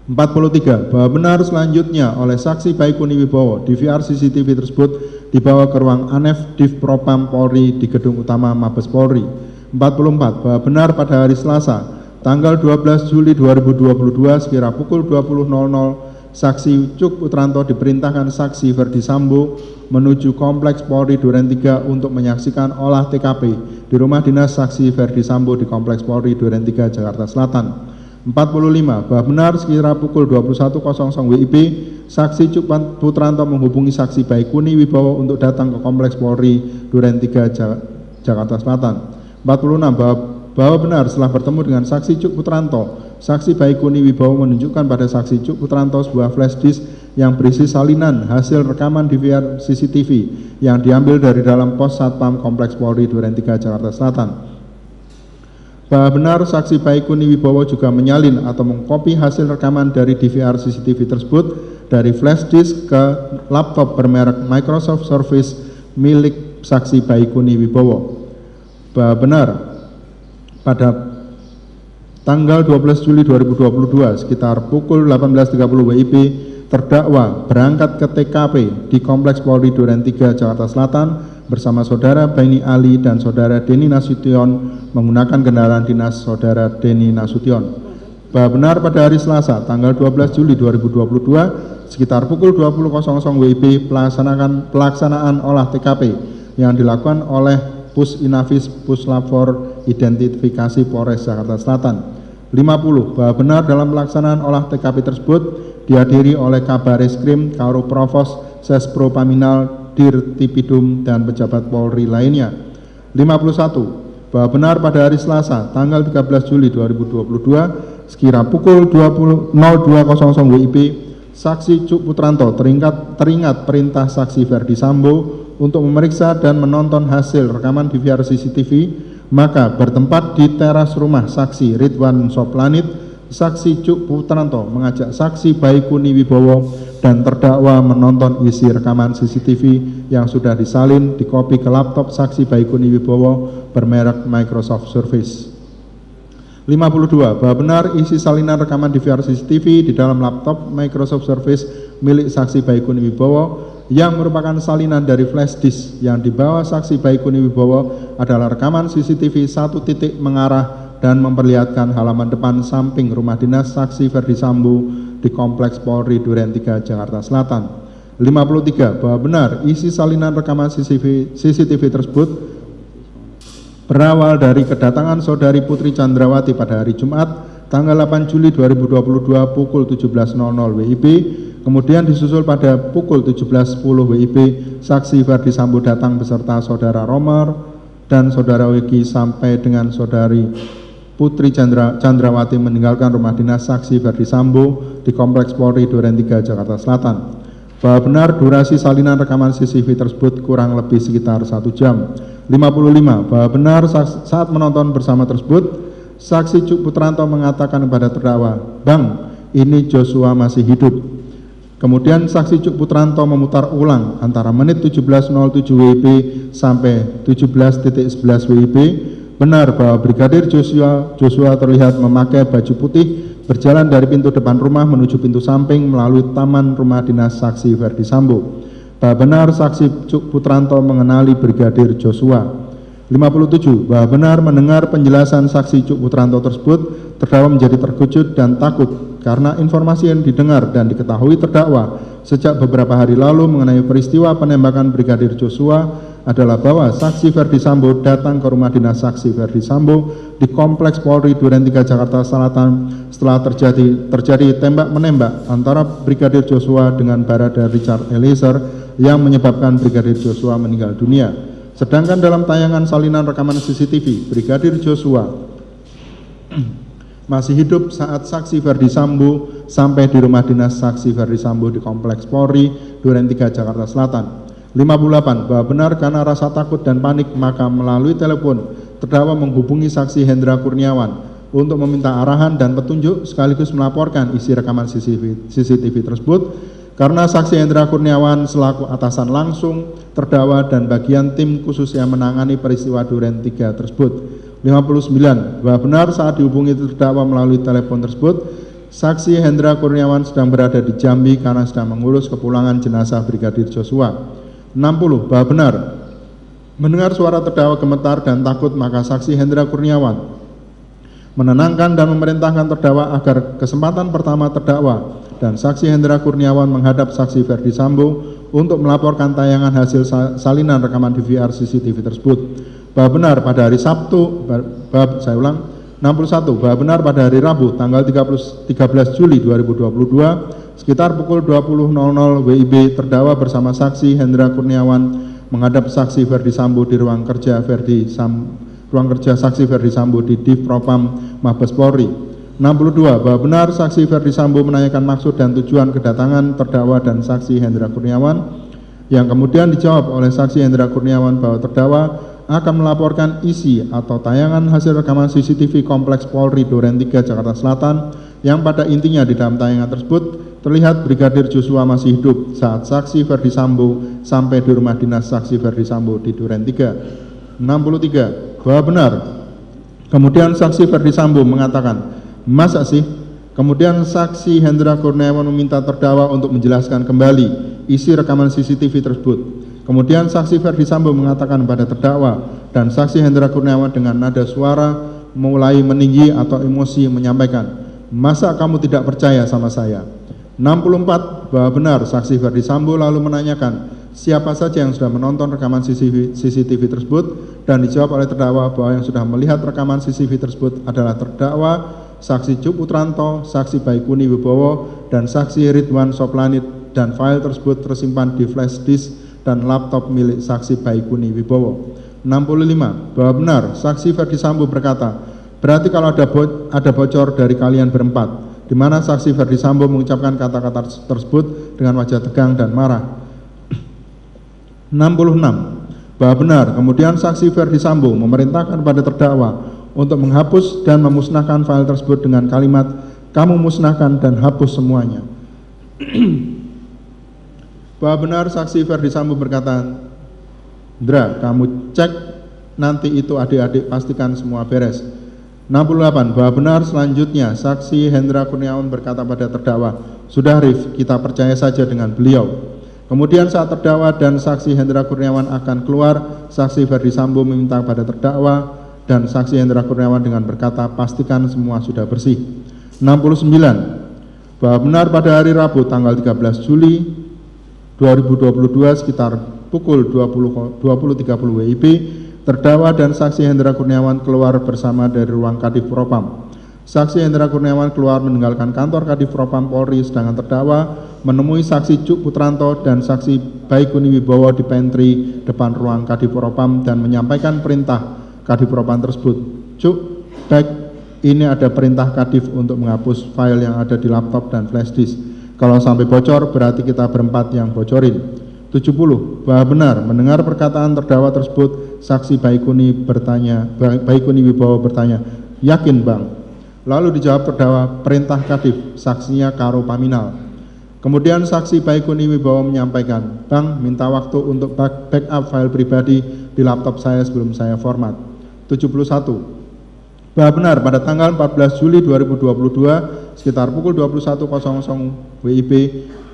[SPEAKER 2] 43. Bahwa benar selanjutnya oleh saksi Baikuni Wibowo DVR CCTV tersebut dibawa ke ruang Anef Div Propam Polri di gedung utama Mabes Polri. 44. Bahwa benar pada hari Selasa tanggal 12 Juli 2022 sekira pukul 20.00 saksi Cuk Putranto diperintahkan saksi Ferdi Sambo menuju Kompleks Polri Duren 3 untuk menyaksikan olah TKP di rumah dinas saksi Ferdi Sambo di Kompleks Polri Duren 3 Jakarta Selatan. 45. Bahwa benar sekira pukul 21.00 WIB saksi Cuk Putranto menghubungi saksi Baikuni Wibowo untuk datang ke Kompleks Polri Duren 3 Jakarta Selatan. 46. Bahwa benar setelah bertemu dengan saksi Cuk Putranto, saksi Baikuni Wibowo menunjukkan pada saksi Cuk Putranto sebuah flash disk yang berisi salinan hasil rekaman DVR CCTV yang diambil dari dalam pos Satpam Kompleks Polri Duren 3 Jakarta Selatan. Bahwa benar saksi Baikuni Wibowo juga menyalin atau mengkopi hasil rekaman dari DVR CCTV tersebut dari flash disk ke laptop bermerek Microsoft Surface milik saksi Baikuni Wibowo. Bahwa benar pada tanggal 12 Juli 2022 sekitar pukul 18.30 WIB terdakwa berangkat ke TKP di Kompleks Polri Duren 3 Jakarta Selatan bersama saudara Beni Ali dan saudara Deni Nasution menggunakan kendaraan dinas saudara Deni Nasution. Bahwa benar pada hari Selasa tanggal 12 Juli 2022 sekitar pukul 20.00 WIB pelaksanaan olah TKP yang dilakukan oleh Pusinafis Puslapfor Identifikasi Polres Jakarta Selatan. 50. Bahwa benar dalam pelaksanaan olah TKP tersebut dihadiri oleh Kabareskrim, Karo Provos, Sespro Paminal, Dirtipidum dan pejabat Polri lainnya. 51. bahwa benar pada hari Selasa tanggal 13 Juli 2022 sekira pukul 02.00 WIB, saksi Cuk Putranto teringat perintah saksi Ferdi Sambo untuk memeriksa dan menonton hasil rekaman DVR CCTV, maka bertempat di teras rumah saksi Ridwan Soplanit, saksi Cuk Putranto mengajak saksi Baikuni Wibowo dan terdakwa menonton isi rekaman CCTV yang sudah disalin di copy ke laptop saksi Baikuni Wibowo bermerek Microsoft Surface. 52. Bahwa benar isi salinan rekaman DVR CCTV di dalam laptop Microsoft Surface milik saksi Baikuni Wibowo yang merupakan salinan dari flash disk yang dibawa saksi Baikuni Wibowo adalah rekaman CCTV satu titik mengarah dan memperlihatkan halaman depan samping rumah dinas saksi Ferdi Sambo di Kompleks Polri Duren 3 Jakarta Selatan. 53. Bahwa benar isi salinan rekaman CCTV tersebut berawal dari kedatangan saudari Putri Chandrawati pada hari Jumat tanggal 8 Juli 2022 pukul 17.00 WIB, kemudian disusul pada pukul 17.10 WIB saksi Ferdi Sambo datang beserta saudara Romer dan saudara Wegi sampai dengan saudari Putri Chandrawati meninggalkan rumah dinas saksi Ferdi Sambo di Kompleks Polri Duren 3 Jakarta Selatan. Bahwa benar durasi salinan rekaman CCTV tersebut kurang lebih sekitar 1 jam. 55. Bahwa benar saat menonton bersama tersebut, saksi Cuk Putranto mengatakan kepada terdakwa, "Bang, ini Joshua masih hidup." Kemudian saksi Cuk Putranto memutar ulang antara menit 17.07 WIB sampai 17.11 WIB. Benar bahwa Brigadir Joshua terlihat memakai baju putih berjalan dari pintu depan rumah menuju pintu samping melalui taman rumah dinas saksi Ferdi Sambo. Bahwa benar saksi Cuk Putranto mengenali Brigadir Joshua. 57. Bahwa benar mendengar penjelasan saksi Cuk Putranto tersebut, terdakwa menjadi terkejut dan takut karena informasi yang didengar dan diketahui terdakwa sejak beberapa hari lalu mengenai peristiwa penembakan Brigadir Joshua adalah bahwa saksi Ferdi Sambo datang ke rumah dinas saksi Ferdi Sambo di Kompleks Polri Duren 3 Jakarta Selatan setelah terjadi tembak-menembak antara Brigadir Joshua dengan Barada Richard Eliezer yang menyebabkan Brigadir Joshua meninggal dunia. Sedangkan dalam tayangan salinan rekaman CCTV, Brigadir Joshua masih hidup saat saksi Ferdi Sambo sampai di rumah dinas saksi Ferdi Sambo di Kompleks Polri Duren 3 Jakarta Selatan. 58. Bahwa benar karena rasa takut dan panik maka melalui telepon terdakwa menghubungi saksi Hendra Kurniawan untuk meminta arahan dan petunjuk sekaligus melaporkan isi rekaman CCTV tersebut karena saksi Hendra Kurniawan selaku atasan langsung terdakwa dan bagian tim khusus yang menangani peristiwa Duren 3 tersebut. 59. Bahwa benar saat dihubungi terdakwa melalui telepon tersebut, saksi Hendra Kurniawan sedang berada di Jambi karena sedang mengurus kepulangan jenazah Brigadir Joshua. 60. Bahwa benar mendengar suara terdakwa gemetar dan takut maka saksi Hendra Kurniawan menenangkan dan memerintahkan terdakwa agar kesempatan pertama terdakwa dan saksi Hendra Kurniawan menghadap saksi Ferdi Sambo untuk melaporkan tayangan hasil salinan rekaman DVR CCTV tersebut. Bahwa benar pada hari Sabtu, 61. Bahwa benar pada hari Rabu tanggal 13 Juli 2022 sekitar pukul 20.00 WIB terdakwa bersama saksi Hendra Kurniawan menghadap saksi Ferdi Sambo di ruang kerja saksi Ferdi Sambo di Div Propam Mabes Polri. 62. Bahwa benar saksi Ferdi Sambo menanyakan maksud dan tujuan kedatangan terdakwa dan saksi Hendra Kurniawan yang kemudian dijawab oleh saksi Hendra Kurniawan bahwa terdakwa akan melaporkan isi atau tayangan hasil rekaman CCTV Kompleks Polri Duren 3 Jakarta Selatan yang pada intinya di dalam tayangan tersebut terlihat Brigadir Joshua masih hidup saat saksi Ferdi Sambo sampai di rumah dinas saksi Ferdi Sambo di Duren 3. 63. Bahwa benar kemudian saksi Ferdi Sambo mengatakan, "Masa sih?" Kemudian saksi Hendra Kurniawan meminta terdakwa untuk menjelaskan kembali isi rekaman CCTV tersebut. Kemudian saksi Ferdi Sambo mengatakan kepada terdakwa dan saksi Hendra Kurniawan dengan nada suara mulai meninggi atau emosi menyampaikan, "Masa kamu tidak percaya sama saya?" 64. Bahwa benar saksi Ferdi Sambo lalu menanyakan siapa saja yang sudah menonton rekaman CCTV tersebut dan dijawab oleh terdakwa bahwa yang sudah melihat rekaman CCTV tersebut adalah terdakwa, saksi Cuk Putranto, saksi Baikuni Wibowo, dan saksi Ridwan Soplanit dan file tersebut tersimpan di flash disk dan laptop milik saksi Baikuni Wibowo. 65. Bahwa benar saksi Ferdi Sambo berkata, berarti kalau ada bocor dari kalian berempat, di mana saksi Ferdi Sambo mengucapkan kata-kata tersebut dengan wajah tegang dan marah. 66. Bahwa benar kemudian saksi Ferdi Sambo memerintahkan pada terdakwa untuk menghapus dan memusnahkan file tersebut dengan kalimat, kamu musnahkan dan hapus semuanya. Bahwa benar saksi Ferdi Sambo berkata, Ndra, kamu cek nanti itu adik-adik pastikan semua beres. 68. Bahwa benar selanjutnya saksi Hendra Kurniawan berkata pada terdakwa, sudah Rif, kita percaya saja dengan beliau. Kemudian saat terdakwa dan saksi Hendra Kurniawan akan keluar, saksi Ferdi Sambo meminta pada terdakwa dan saksi Hendra Kurniawan dengan berkata, pastikan semua sudah bersih. 69. Bahwa benar pada hari Rabu tanggal 13 Juli 2022 sekitar pukul 20.30 WIB, terdakwa dan saksi Hendra Kurniawan keluar bersama dari ruang Kadif Propam. Saksi Hendra Kurniawan keluar meninggalkan kantor Kadif Propam Polri, sedangkan terdakwa menemui saksi Cuk Putranto dan saksi Baikuni Wibowo di pantry depan ruang Kadif Propam dan menyampaikan perintah Kadif Propam tersebut. Cuk, Baik, ini ada perintah Kadif untuk menghapus file yang ada di laptop dan flash disk. Kalau sampai bocor berarti kita berempat yang bocorin. 70. Bahwa benar mendengar perkataan terdakwa tersebut, saksi Baikuni Wibowo bertanya, yakin bang? Lalu dijawab terdakwa, perintah Kadif, saksinya Karo Paminal. Kemudian saksi Baikuni Wibowo menyampaikan, bang minta waktu untuk backup file pribadi di laptop saya sebelum saya format. 71. Bahwa benar pada tanggal 14 Juli 2022 sekitar pukul 21.00 WIB,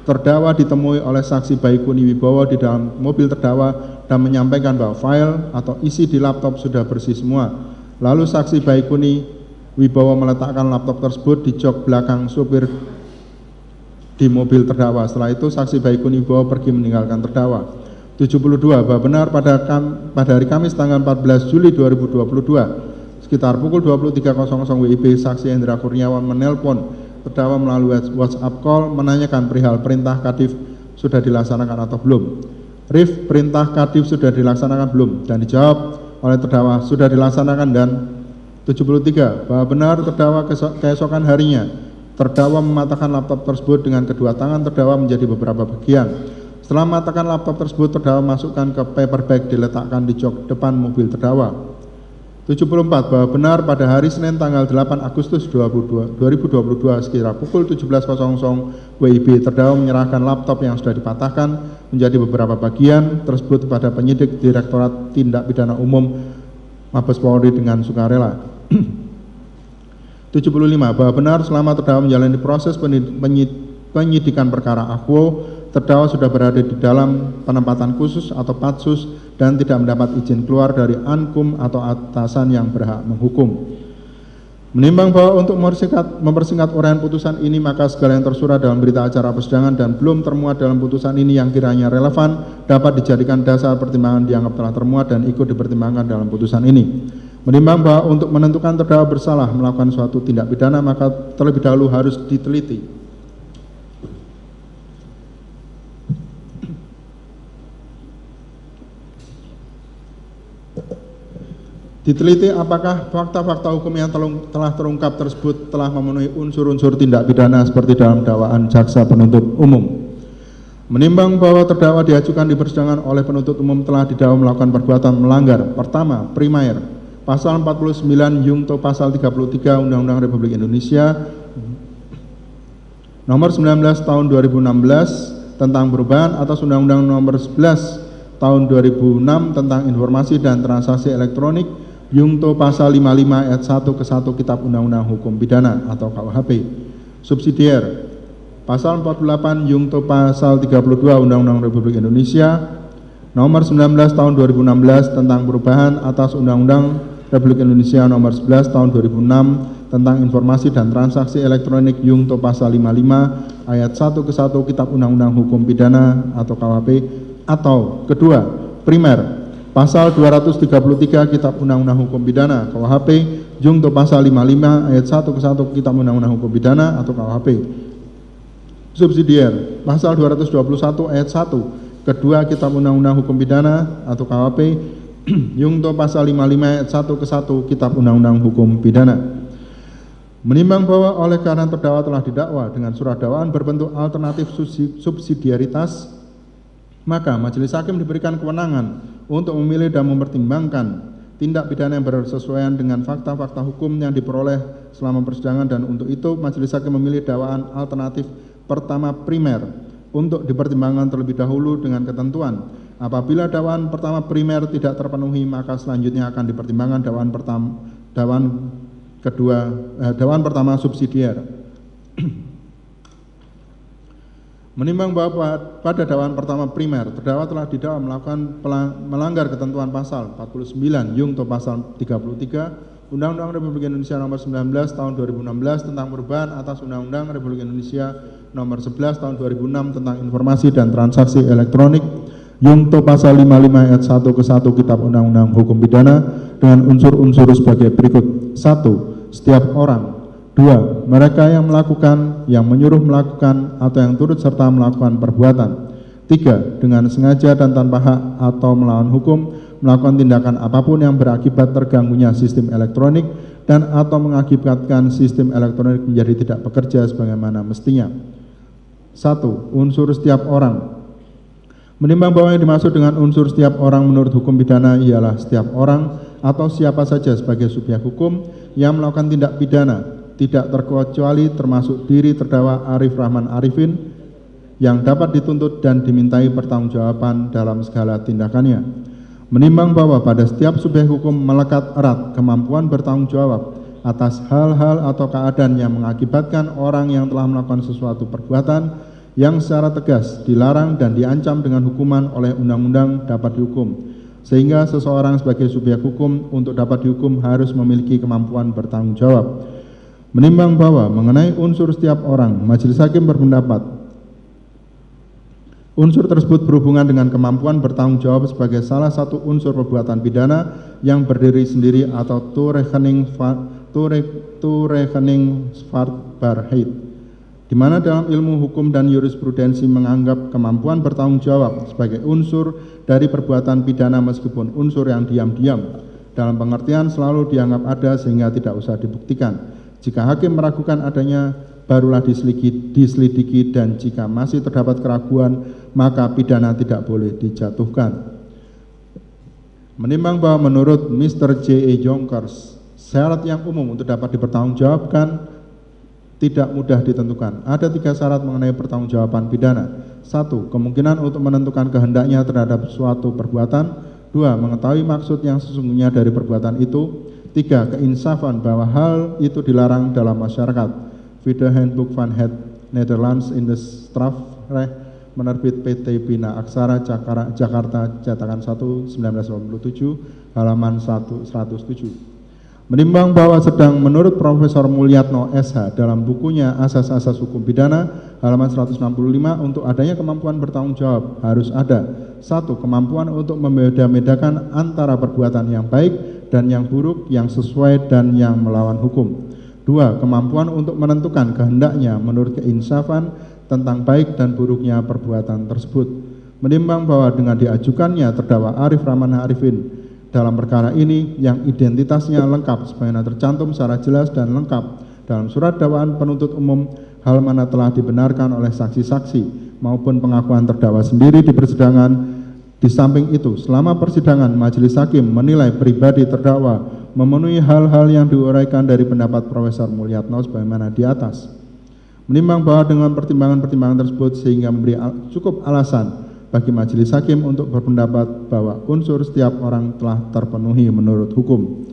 [SPEAKER 2] terdakwa ditemui oleh saksi Baikuni Wibowo di dalam mobil terdakwa dan menyampaikan bahwa file atau isi di laptop sudah bersih semua. Lalu saksi Baikuni Wibowo meletakkan laptop tersebut di jok belakang supir di mobil terdakwa. Setelah itu saksi Baikuni Wibowo pergi meninggalkan terdakwa. 72. Bahwa benar pada hari Kamis tanggal 14 Juli 2022 sekitar pukul 23.00 WIB, saksi Hendra Kurniawan menelpon terdakwa melalui WhatsApp call menanyakan perihal perintah Kadif sudah dilaksanakan atau belum. Rif, perintah Kadif sudah dilaksanakan belum? Dan dijawab oleh terdakwa sudah dilaksanakan. Dan 73. Bahwa benar terdakwa keesokan harinya terdakwa mematahkan laptop tersebut dengan kedua tangan terdakwa menjadi beberapa bagian. Setelah mematahkan laptop tersebut, terdakwa masukkan ke paper bag diletakkan di jok depan mobil terdakwa. 74. Bahwa benar pada hari Senin tanggal 8 Agustus 2022 sekitar pukul 17.00 WIB, terdakwa menyerahkan laptop yang sudah dipatahkan menjadi beberapa bagian tersebut kepada penyidik Direktorat Tindak Pidana Umum Mabes Polri dengan sukarela. 75. Bahwa benar selama terdakwa menjalani proses penyidikan perkara Akwo, terdakwa sudah berada di dalam penempatan khusus atau patsus dan tidak mendapat izin keluar dari ankum atau atasan yang berhak menghukum. Menimbang bahwa untuk mempersingkat uraian putusan ini, maka segala yang tersurat dalam berita acara persidangan dan belum termuat dalam putusan ini yang kiranya relevan dapat dijadikan dasar pertimbangan dianggap telah termuat dan ikut dipertimbangkan dalam putusan ini. Menimbang bahwa untuk menentukan terdakwa bersalah melakukan suatu tindak pidana, maka terlebih dahulu harus diteliti apakah fakta-fakta hukum yang telah terungkap tersebut telah memenuhi unsur-unsur tindak pidana seperti dalam dakwaan jaksa penuntut umum. Menimbang bahwa terdakwa diajukan di persidangan oleh penuntut umum telah didakwa melakukan perbuatan melanggar. Pertama, primer, pasal 49 Yungto pasal 33 Undang-Undang Republik Indonesia nomor 19 tahun 2016 tentang perubahan atas Undang-Undang nomor 11 tahun 2006 tentang informasi dan transaksi elektronik, Yungto pasal 55 ayat 1 ke 1 Kitab Undang-Undang Hukum Pidana atau KUHP. Subsidiar, pasal 48 Yungto pasal 32 Undang-Undang Republik Indonesia nomor 19 tahun 2016 tentang perubahan atas Undang-Undang Republik Indonesia nomor 11 tahun 2006 tentang informasi dan transaksi elektronik, Yungto pasal 55 ayat 1 ke 1 Kitab Undang-Undang Hukum Pidana atau KUHP. Atau kedua, primer, pasal 233 Kitab Undang-Undang Hukum Pidana KUHP, Yungto pasal 55 ayat 1 ke 1 Kitab Undang-Undang Hukum Pidana atau KUHP. Subsidiar, pasal 221 ayat 1 kedua Kitab Undang-Undang Hukum Pidana atau KUHP, Yungto pasal 55 ayat 1 ke 1 Kitab Undang-Undang Hukum Pidana. Menimbang bahwa oleh karena terdakwa telah didakwa dengan surat dakwaan berbentuk alternatif subsidiaritas, maka majelis hakim diberikan kewenangan untuk memilih dan mempertimbangkan tindak pidana yang bersesuaian dengan fakta-fakta hukum yang diperoleh selama persidangan, dan untuk itu majelis hakim memilih dakwaan alternatif pertama primer untuk dipertimbangkan terlebih dahulu dengan ketentuan apabila dakwaan pertama primer tidak terpenuhi, maka selanjutnya akan dipertimbangkan dakwaan pertama subsidiar. Menimbang bahwa pada dakwaan pertama primer terdakwa telah didakwa melanggar ketentuan pasal 49 Yungto pasal 33 Undang-Undang Republik Indonesia nomor 19 tahun 2016 tentang perubahan atas Undang-Undang Republik Indonesia nomor 11 tahun 2006 tentang informasi dan transaksi elektronik, Yungto pasal 55 ayat 1 ke 1 Kitab Undang-Undang Hukum Pidana dengan unsur-unsur sebagai berikut. 1. Setiap orang. 2. Mereka yang melakukan, yang menyuruh melakukan, atau yang turut serta melakukan perbuatan. 3. Dengan sengaja dan tanpa hak atau melawan hukum melakukan tindakan apapun yang berakibat terganggunya sistem elektronik dan atau mengakibatkan sistem elektronik menjadi tidak bekerja sebagaimana mestinya. 1. Unsur setiap orang. Menimbang bahwa yang dimaksud dengan unsur setiap orang menurut hukum pidana ialah setiap orang atau siapa saja sebagai subjek hukum yang melakukan tindak pidana, tidak terkecuali termasuk diri terdakwa Arif Rahman Arifin yang dapat dituntut dan dimintai pertanggungjawaban dalam segala tindakannya. Menimbang bahwa pada setiap subjek hukum melekat erat kemampuan bertanggung jawab atas hal-hal atau keadaan yang mengakibatkan orang yang telah melakukan sesuatu perbuatan yang secara tegas dilarang dan diancam dengan hukuman oleh undang-undang dapat dihukum, sehingga seseorang sebagai subjek hukum untuk dapat dihukum harus memiliki kemampuan bertanggung jawab. Menimbang bahwa mengenai unsur setiap orang, majelis hakim berpendapat unsur tersebut berhubungan dengan kemampuan bertanggung jawab sebagai salah satu unsur perbuatan pidana yang berdiri sendiri atau to rekening Svartbarheid, di mana dalam ilmu hukum dan jurisprudensi menganggap kemampuan bertanggung jawab sebagai unsur dari perbuatan pidana meskipun unsur yang diam-diam dalam pengertian selalu dianggap ada sehingga tidak usah dibuktikan. Jika hakim meragukan adanya, barulah diselidiki dan jika masih terdapat keraguan, maka pidana tidak boleh dijatuhkan. Menimbang bahwa menurut Mr. J.E. Jonkers, syarat yang umum untuk dapat dipertanggungjawabkan tidak mudah ditentukan. Ada 3 syarat mengenai pertanggungjawaban pidana. 1. Kemungkinan untuk menentukan kehendaknya terhadap suatu perbuatan. 2. Mengetahui maksud yang sesungguhnya dari perbuatan itu. 3. Keinsafan bahwa hal itu dilarang dalam masyarakat. Vida Handbook van het Nederlands in de Strafrecht, menerbit PT Bina Aksara Jakarta, cetakan 1 1987, halaman 107. Menimbang bahwa sedang menurut Profesor Mulyatno SH dalam bukunya Asas-Asas Hukum Pidana halaman 165 untuk adanya kemampuan bertanggung jawab harus ada 1. Kemampuan untuk membeda-bedakan antara perbuatan yang baik dan yang buruk, yang sesuai dan yang melawan hukum. 2. Kemampuan untuk menentukan kehendaknya menurut keinsafan tentang baik dan buruknya perbuatan tersebut. Menimbang bahwa dengan diajukannya terdakwa Arif Rahman Arifin dalam perkara ini yang identitasnya lengkap sebagaimana tercantum secara jelas dan lengkap dalam surat dakwaan penuntut umum, hal mana telah dibenarkan oleh saksi-saksi maupun pengakuan terdakwa sendiri di persidangan. Di samping itu, selama persidangan majelis hakim menilai pribadi terdakwa memenuhi hal-hal yang diuraikan dari pendapat Profesor Mulyatno sebagaimana di atas. Menimbang bahwa dengan pertimbangan-pertimbangan tersebut sehingga memberi cukup alasan bagi majelis hakim untuk berpendapat bahwa unsur setiap orang telah terpenuhi menurut hukum.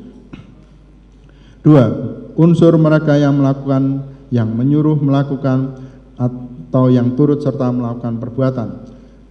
[SPEAKER 2] 2. Unsur mereka yang melakukan, yang menyuruh melakukan, atau yang turut serta melakukan perbuatan.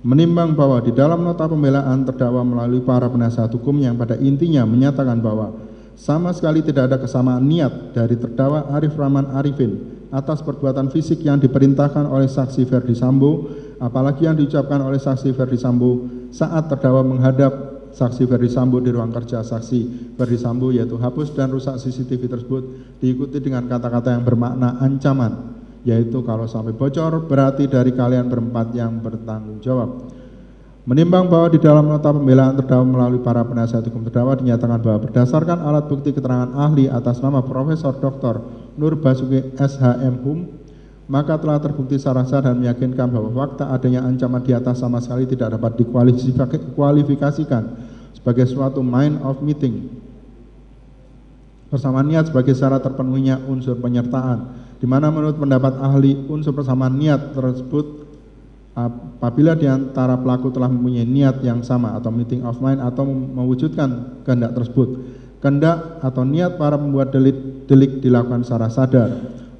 [SPEAKER 2] Menimbang bahwa di dalam nota pembelaan terdakwa melalui para penasihat hukum yang pada intinya menyatakan bahwa sama sekali tidak ada kesamaan niat dari terdakwa Arif Rahman Arifin atas perbuatan fisik yang diperintahkan oleh saksi Ferdi Sambo, apalagi yang diucapkan oleh saksi Ferdi Sambo saat terdakwa menghadap saksi Ferdi Sambo di ruang kerja saksi Ferdi Sambo, yaitu hapus dan rusak CCTV tersebut, diikuti dengan kata-kata yang bermakna ancaman, yaitu kalau sampai bocor berarti dari kalian berempat yang bertanggung jawab. Menimbang bahwa di dalam nota pembelaan terdakwa melalui para penasihat hukum terdakwa dinyatakan bahwa berdasarkan alat bukti keterangan ahli atas nama Profesor Dr. Nur Basuki SHM Hum, maka telah terbukti secara sah dan meyakinkan bahwa fakta adanya ancaman di atas sama sekali tidak dapat dikualifikasikan sebagai suatu mind of meeting persamaan niat sebagai syarat terpenuhinya unsur penyertaan, di mana menurut pendapat ahli unsur persamaan niat tersebut apabila di antara pelaku telah mempunyai niat yang sama atau meeting of mind atau mewujudkan kehendak tersebut. Kehendak atau niat para pembuat delik dilakukan secara sadar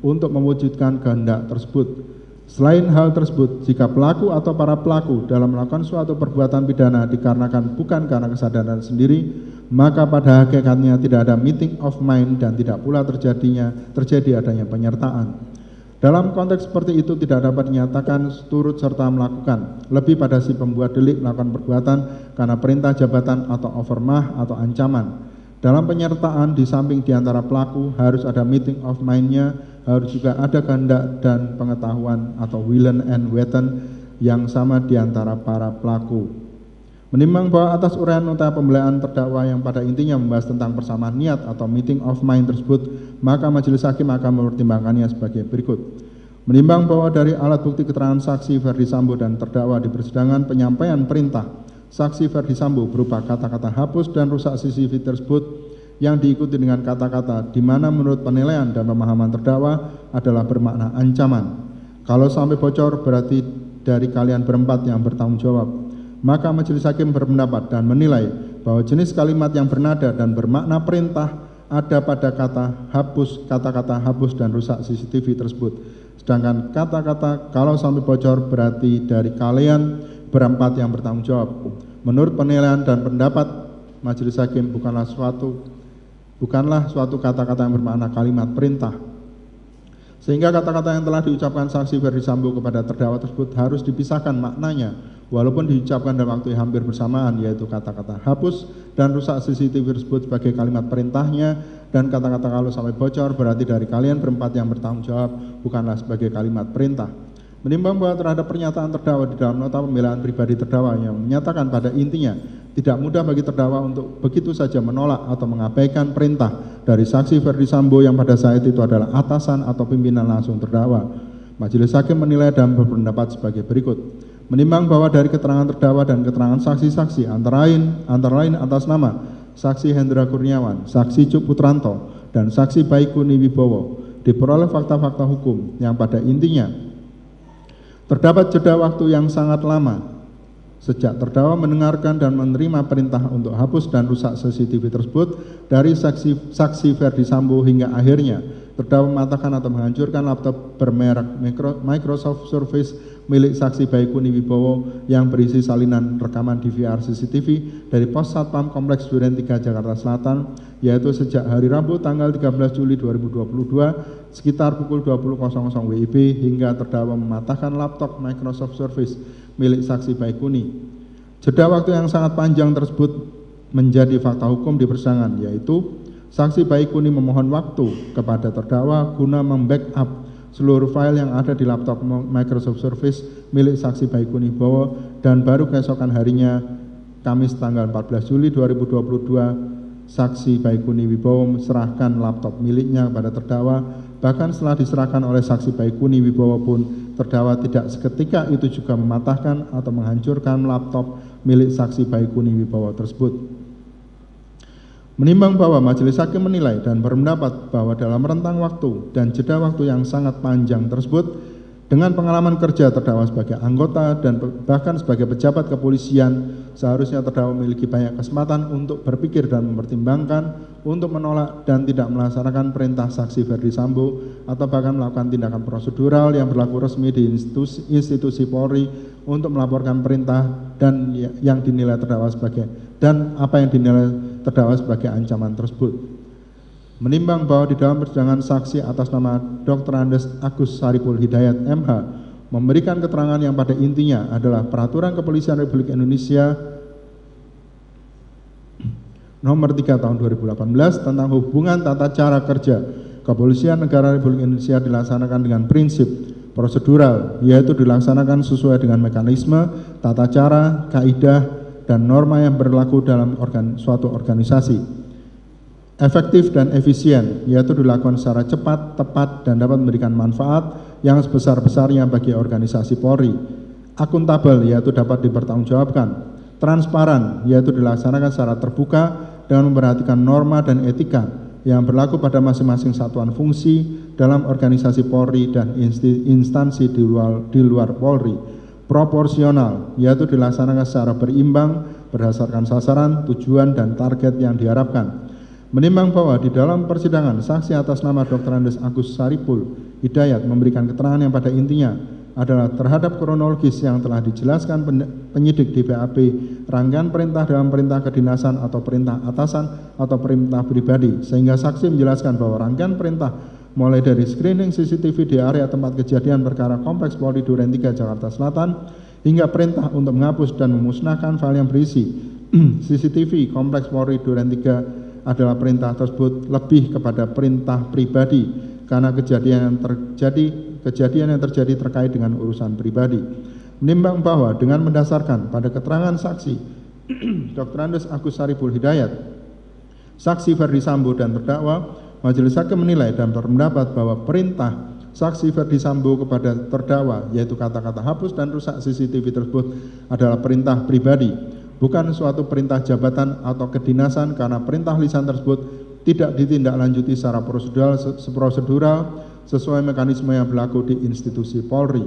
[SPEAKER 2] untuk mewujudkan kehendak tersebut. Selain hal tersebut, jika pelaku atau para pelaku dalam melakukan suatu perbuatan pidana dikarenakan bukan karena kesadaran sendiri, maka pada hakikatnya tidak ada meeting of mind dan tidak pula terjadi adanya penyertaan. Dalam konteks seperti itu tidak dapat dinyatakan turut serta melakukan, lebih pada si pembuat delik melakukan perbuatan karena perintah jabatan atau overmah atau ancaman. Dalam penyertaan di samping di antara pelaku harus ada meeting of mind-nya, harus juga ada kehendak dan pengetahuan atau willen and wetten yang sama di antara para pelaku. Menimbang bahwa atas uraian nota pembelaan terdakwa yang pada intinya membahas tentang persamaan niat atau meeting of mind tersebut, maka majelis hakim akan mempertimbangkannya sebagai berikut. Menimbang bahwa dari alat bukti keterangan saksi Ferdi Sambo dan terdakwa di persidangan penyampaian perintah saksi Ferdi Sambo berupa kata-kata hapus dan rusak CCTV tersebut yang diikuti dengan kata-kata di mana menurut penilaian dan pemahaman terdakwa adalah bermakna ancaman. Kalau sampai bocor berarti dari kalian berempat yang bertanggung jawab. Maka majelis hakim berpendapat dan menilai bahwa jenis kalimat yang bernada dan bermakna perintah ada pada kata-kata hapus dan rusak CCTV tersebut. Sedangkan kata-kata kalau sampai bocor berarti dari kalian berempat yang bertanggung jawab. Menurut penilaian dan pendapat majelis hakim bukanlah suatu kata-kata yang bermakna kalimat perintah. Sehingga kata-kata yang telah diucapkan saksi Ferdi Sambo kepada terdakwa tersebut harus dipisahkan maknanya, walaupun diucapkan dalam waktu yang hampir bersamaan, yaitu kata-kata hapus dan rusak CCTV tersebut sebagai kalimat perintahnya, dan kata-kata kalau sampai bocor berarti dari kalian berempat yang bertanggung jawab bukanlah sebagai kalimat perintah. Menimbang bahwa terhadap pernyataan terdakwa di dalam nota pembelaan pribadi terdakwa yang menyatakan pada intinya tidak mudah bagi terdakwa untuk begitu saja menolak atau mengabaikan perintah dari saksi Ferdi Sambo yang pada saat itu adalah atasan atau pimpinan langsung terdakwa. Majelis hakim menilai dan berpendapat sebagai berikut. Menimbang bahwa dari keterangan terdakwa dan keterangan saksi-saksi antara lain atas nama saksi Hendra Kurniawan, saksi Cuk Putranto, dan saksi Baikuni Wibowo diperoleh fakta-fakta hukum yang pada intinya terdapat jeda waktu yang sangat lama sejak terdakwa mendengarkan dan menerima perintah untuk hapus dan rusak CCTV tersebut dari saksi Ferdi Sambo hingga akhirnya terdakwa mematahkan atau menghancurkan laptop bermerek Microsoft Surface milik saksi Baikuni Wibowo yang berisi salinan rekaman DVR CCTV dari Pos Satpam Kompleks Duren 3 Jakarta Selatan, yaitu sejak hari Rabu tanggal 13 Juli 2022 sekitar pukul 20.00 WIB hingga terdakwa mematahkan laptop Microsoft Surface milik saksi Baikuni. Jeda waktu yang sangat panjang tersebut menjadi fakta hukum di persidangan, yaitu saksi Baikuni memohon waktu kepada terdakwa guna membackup seluruh file yang ada di laptop Microsoft Surface milik saksi Baikuni Wibowo, dan baru keesokan harinya Kamis tanggal 14 Juli 2022 saksi Baikuni Wibowo serahkan laptop miliknya kepada terdakwa. Bahkan setelah diserahkan oleh saksi Baikuni Wibowo pun terdakwa tidak seketika itu juga mematahkan atau menghancurkan laptop milik saksi Baikuni Wibowo tersebut. Menimbang bahwa majelis hakim menilai dan berpendapat bahwa dalam rentang waktu dan jeda waktu yang sangat panjang tersebut, dengan pengalaman kerja terdakwa sebagai anggota dan bahkan sebagai pejabat kepolisian, seharusnya terdakwa memiliki banyak kesempatan untuk berpikir dan mempertimbangkan untuk menolak dan tidak melaksanakan perintah saksi Ferdi Sambo atau bahkan melakukan tindakan prosedural yang berlaku resmi di institusi Polri untuk melaporkan perintah dan yang dinilai terdakwa sebagai terdakwa sebagai ancaman tersebut. Menimbang bahwa di dalam persidangan saksi atas nama Dr. Andes Agus Saripul Hidayat MH memberikan keterangan yang pada intinya adalah Peraturan Kepolisian Republik Indonesia Nomor 3 Tahun 2018 tentang hubungan tata cara kerja Kepolisian Negara Republik Indonesia dilaksanakan dengan prinsip prosedural, yaitu dilaksanakan sesuai dengan mekanisme, tata cara, kaidah, dan norma yang berlaku dalam suatu organisasi. Efektif dan efisien, yaitu dilakukan secara cepat, tepat, dan dapat memberikan manfaat yang sebesar-besarnya bagi organisasi Polri. Akuntabel, yaitu dapat dipertanggungjawabkan. Transparan, yaitu dilaksanakan secara terbuka dengan memperhatikan norma dan etika yang berlaku pada masing-masing satuan fungsi dalam organisasi Polri dan instansi di luar Polri. Proporsional, yaitu dilaksanakan secara berimbang berdasarkan sasaran, tujuan, dan target yang diharapkan. Menimbang bahwa di dalam persidangan saksi atas nama Dr. Andes Agus Saripul Hidayat memberikan keterangan yang pada intinya adalah terhadap kronologis yang telah dijelaskan penyidik di BAP, rangkaian perintah dalam perintah kedinasan atau perintah atasan atau perintah pribadi, sehingga saksi menjelaskan bahwa rangkaian perintah mulai dari screening CCTV di area tempat kejadian perkara Kompleks Polri Duren 3 Jakarta Selatan hingga perintah untuk menghapus dan memusnahkan file yang berisi CCTV Kompleks Polri Duren 3 adalah perintah tersebut lebih kepada perintah pribadi karena kejadian yang terjadi terkait dengan urusan pribadi. Menimbang bahwa dengan mendasarkan pada keterangan saksi Dr. Andes Agus Saripul Hidayat, saksi Ferdi Sambo dan terdakwa, majelis hakim menilai dan berpendapat bahwa perintah saksi Ferdi Sambo kepada terdakwa, yaitu kata-kata hapus dan rusak CCTV tersebut adalah perintah pribadi, bukan suatu perintah jabatan atau kedinasan, karena perintah lisan tersebut tidak ditindaklanjuti secara prosedural sesuai mekanisme yang berlaku di institusi Polri.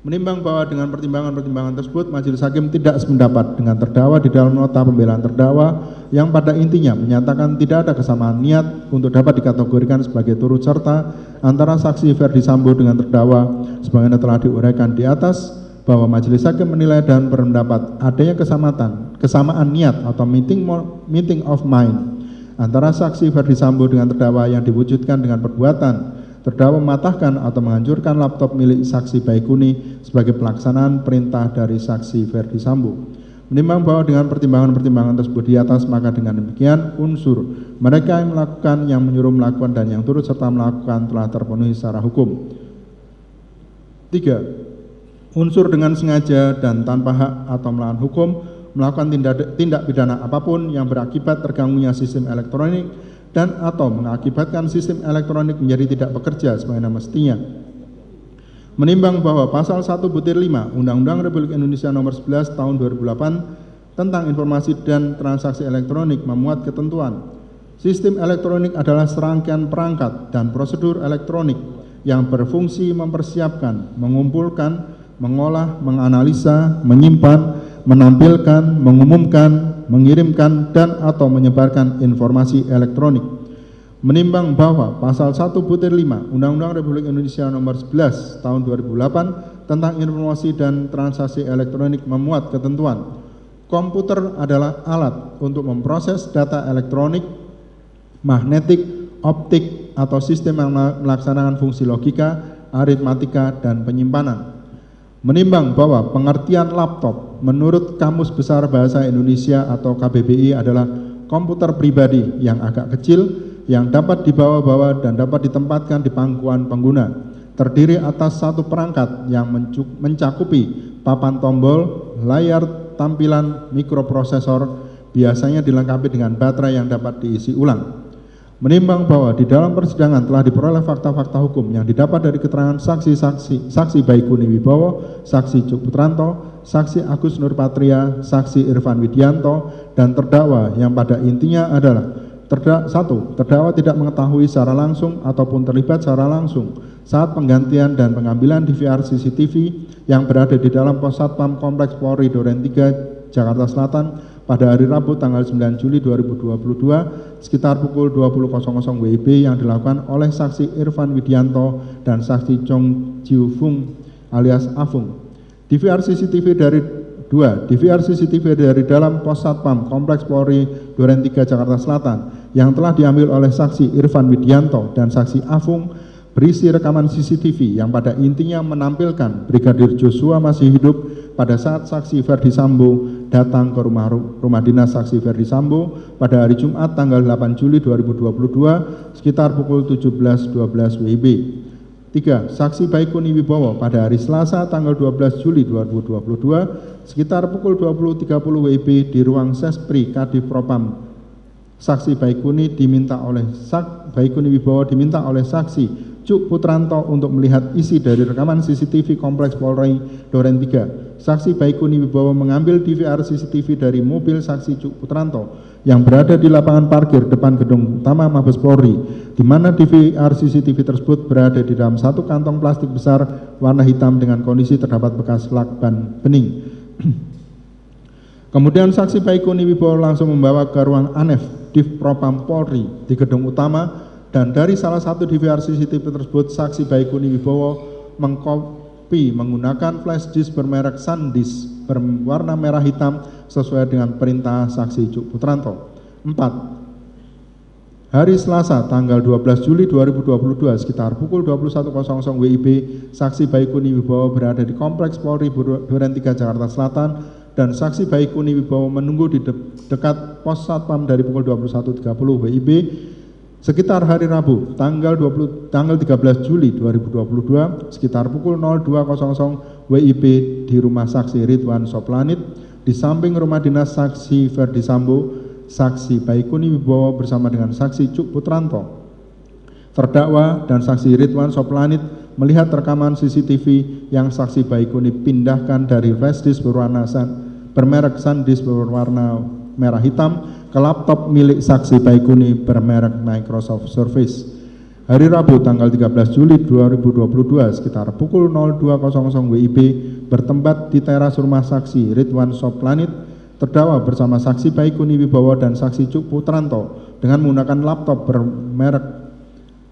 [SPEAKER 2] Menimbang bahwa dengan pertimbangan-pertimbangan tersebut, majelis hakim tidak sependapat dengan terdakwa di dalam nota pembelaan terdakwa yang pada intinya menyatakan tidak ada kesamaan niat untuk dapat dikategorikan sebagai turut serta antara saksi Ferdi Sambo dengan terdakwa sebagaimana telah diuraikan di atas, bahwa majelis hakim menilai dan berpendapat adanya kesamaan niat atau meeting of mind antara saksi Ferdi Sambo dengan terdakwa yang diwujudkan dengan perbuatan terdakwa mematahkan atau menghancurkan laptop milik saksi Baikuni sebagai pelaksanaan perintah dari saksi Ferdi Sambo. Menimbang bahwa dengan pertimbangan-pertimbangan tersebut di atas, maka dengan demikian unsur mereka yang melakukan, yang menyuruh melakukan, dan yang turut serta melakukan telah terpenuhi secara hukum. 3. Unsur dengan sengaja dan tanpa hak atau melawan hukum melakukan tindak pidana apapun yang berakibat terganggunya sistem elektronik dan atau mengakibatkan sistem elektronik menjadi tidak bekerja sebagaimana mestinya. Menimbang bahwa pasal 1 butir 5 Undang-Undang Republik Indonesia Nomor 11 Tahun 2008 tentang informasi dan transaksi elektronik memuat ketentuan sistem elektronik adalah serangkaian perangkat dan prosedur elektronik yang berfungsi mempersiapkan, mengumpulkan, mengolah, menganalisa, menyimpan, menampilkan, mengumumkan, mengirimkan, dan atau menyebarkan informasi elektronik. Menimbang bahwa pasal 1 butir 5 Undang-Undang Republik Indonesia Nomor 11 Tahun 2008 tentang informasi dan transaksi elektronik memuat ketentuan komputer adalah alat untuk memproses data elektronik, magnetik, optik, atau sistem yang melaksanakan fungsi logika, aritmatika, dan penyimpanan. Menimbang bahwa pengertian laptop menurut Kamus Besar Bahasa Indonesia atau KBBI adalah komputer pribadi yang agak kecil yang dapat dibawa-bawa dan dapat ditempatkan di pangkuan pengguna, terdiri atas satu perangkat yang mencakupi papan tombol, layar tampilan, mikroprosesor, biasanya dilengkapi dengan baterai yang dapat diisi ulang. Menimbang bahwa di dalam persidangan telah diperoleh fakta-fakta hukum yang didapat dari keterangan saksi Baikuni Wibowo, saksi Cuk Putranto, saksi Agus Nurpatria, saksi Irfan Widianto, dan terdakwa yang pada intinya adalah terdakwa tidak mengetahui secara langsung ataupun terlibat secara langsung saat penggantian dan pengambilan DVR CCTV yang berada di dalam Pos Satpam Kompleks Polri Duren 3 Jakarta Selatan pada hari Rabu tanggal 9 Juli 2022 sekitar pukul 20.00 WIB yang dilakukan oleh saksi Irfan Widianto dan saksi Chong Jiu Fung alias Afung. DVR CCTV dari dalam Pos Satpam Kompleks Polri Duren 3 Jakarta Selatan yang telah diambil oleh saksi Irfan Widianto dan saksi Afung berisi rekaman CCTV yang pada intinya menampilkan Brigadir Joshua masih hidup pada saat saksi Ferdi Sambo datang ke rumah dinas saksi Ferdi Sambo pada hari Jumat tanggal 8 Juli 2022 sekitar pukul 17.12 WIB. 3. Saksi Baikuni Wibowo pada hari Selasa tanggal 12 Juli 2022 sekitar pukul 20.30 WIB di ruang Sespri Kadif Propam. Saksi Baikuni Wibowo diminta oleh saksi Cuk Putranto untuk melihat isi dari rekaman CCTV Kompleks Polri Duren 3. Saksi Baikuni Wibowo mengambil DVR CCTV dari mobil saksi Cuk Putranto yang berada di lapangan parkir depan gedung utama Mabes Polri, di mana DVR CCTV tersebut berada di dalam satu kantong plastik besar warna hitam dengan kondisi terdapat bekas lakban bening. Kemudian saksi Baikuni Wibowo langsung membawa ke ruang ANEF Div Propam Polri di gedung utama, dan dari salah satu DVR CCTV tersebut saksi Baikuni Wibowo mengkopi menggunakan flash disk bermerek SanDisk berwarna merah hitam sesuai dengan perintah saksi Cuk Putranto. 4. Hari Selasa tanggal 12 Juli 2022 sekitar pukul 21.00 WIB, saksi Baikuni Wibowo berada di Kompleks Polri Duren 3 Jakarta Selatan, dan saksi Baikuni Wibowo menunggu di dekat pos satpam dari pukul 21.30 WIB sekitar hari Rabu tanggal 13 Juli 2022 sekitar pukul 02.00 WIB di rumah saksi Ridwan Soplanit di samping rumah dinas saksi Ferdi Sambo. Saksi Baikuni Wibowo bersama dengan saksi Cuk Putranto, terdakwa, dan saksi Ridwan Soplanit melihat rekaman CCTV yang saksi Baikuni pindahkan dari flash disk bermerek SanDisk berwarna merah hitam ke laptop milik saksi Baikuni bermerek Microsoft Surface. Hari Rabu tanggal 13 Juli 2022 sekitar pukul 02.00 WIB bertempat di teras rumah saksi Ridwan Soplanit, terdakwa bersama saksi Baikuni Wibowo dan saksi Cuk Putranto dengan menggunakan laptop bermerek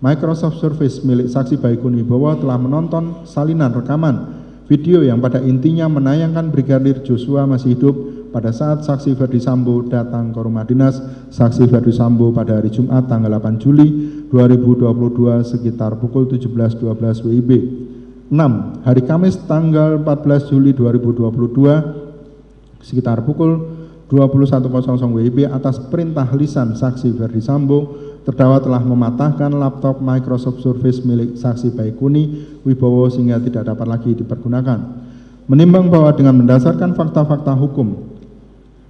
[SPEAKER 2] Microsoft Surface milik saksi Baikuni Wibowo telah menonton salinan rekaman video yang pada intinya menayangkan Brigadir Joshua masih hidup pada saat saksi Ferdi Sambo datang ke rumah dinas saksi Ferdi Sambo pada hari Jumat tanggal 8 Juli 2022 sekitar pukul 17.12 WIB. 6. Hari Kamis tanggal 14 Juli 2022 sekitar pukul 21.00 WIB atas perintah lisan saksi Ferdi Sambo, terdakwa telah mematahkan laptop Microsoft Surface milik saksi Baikuni Wibowo sehingga tidak dapat lagi dipergunakan. Menimbang bahwa dengan mendasarkan fakta-fakta hukum,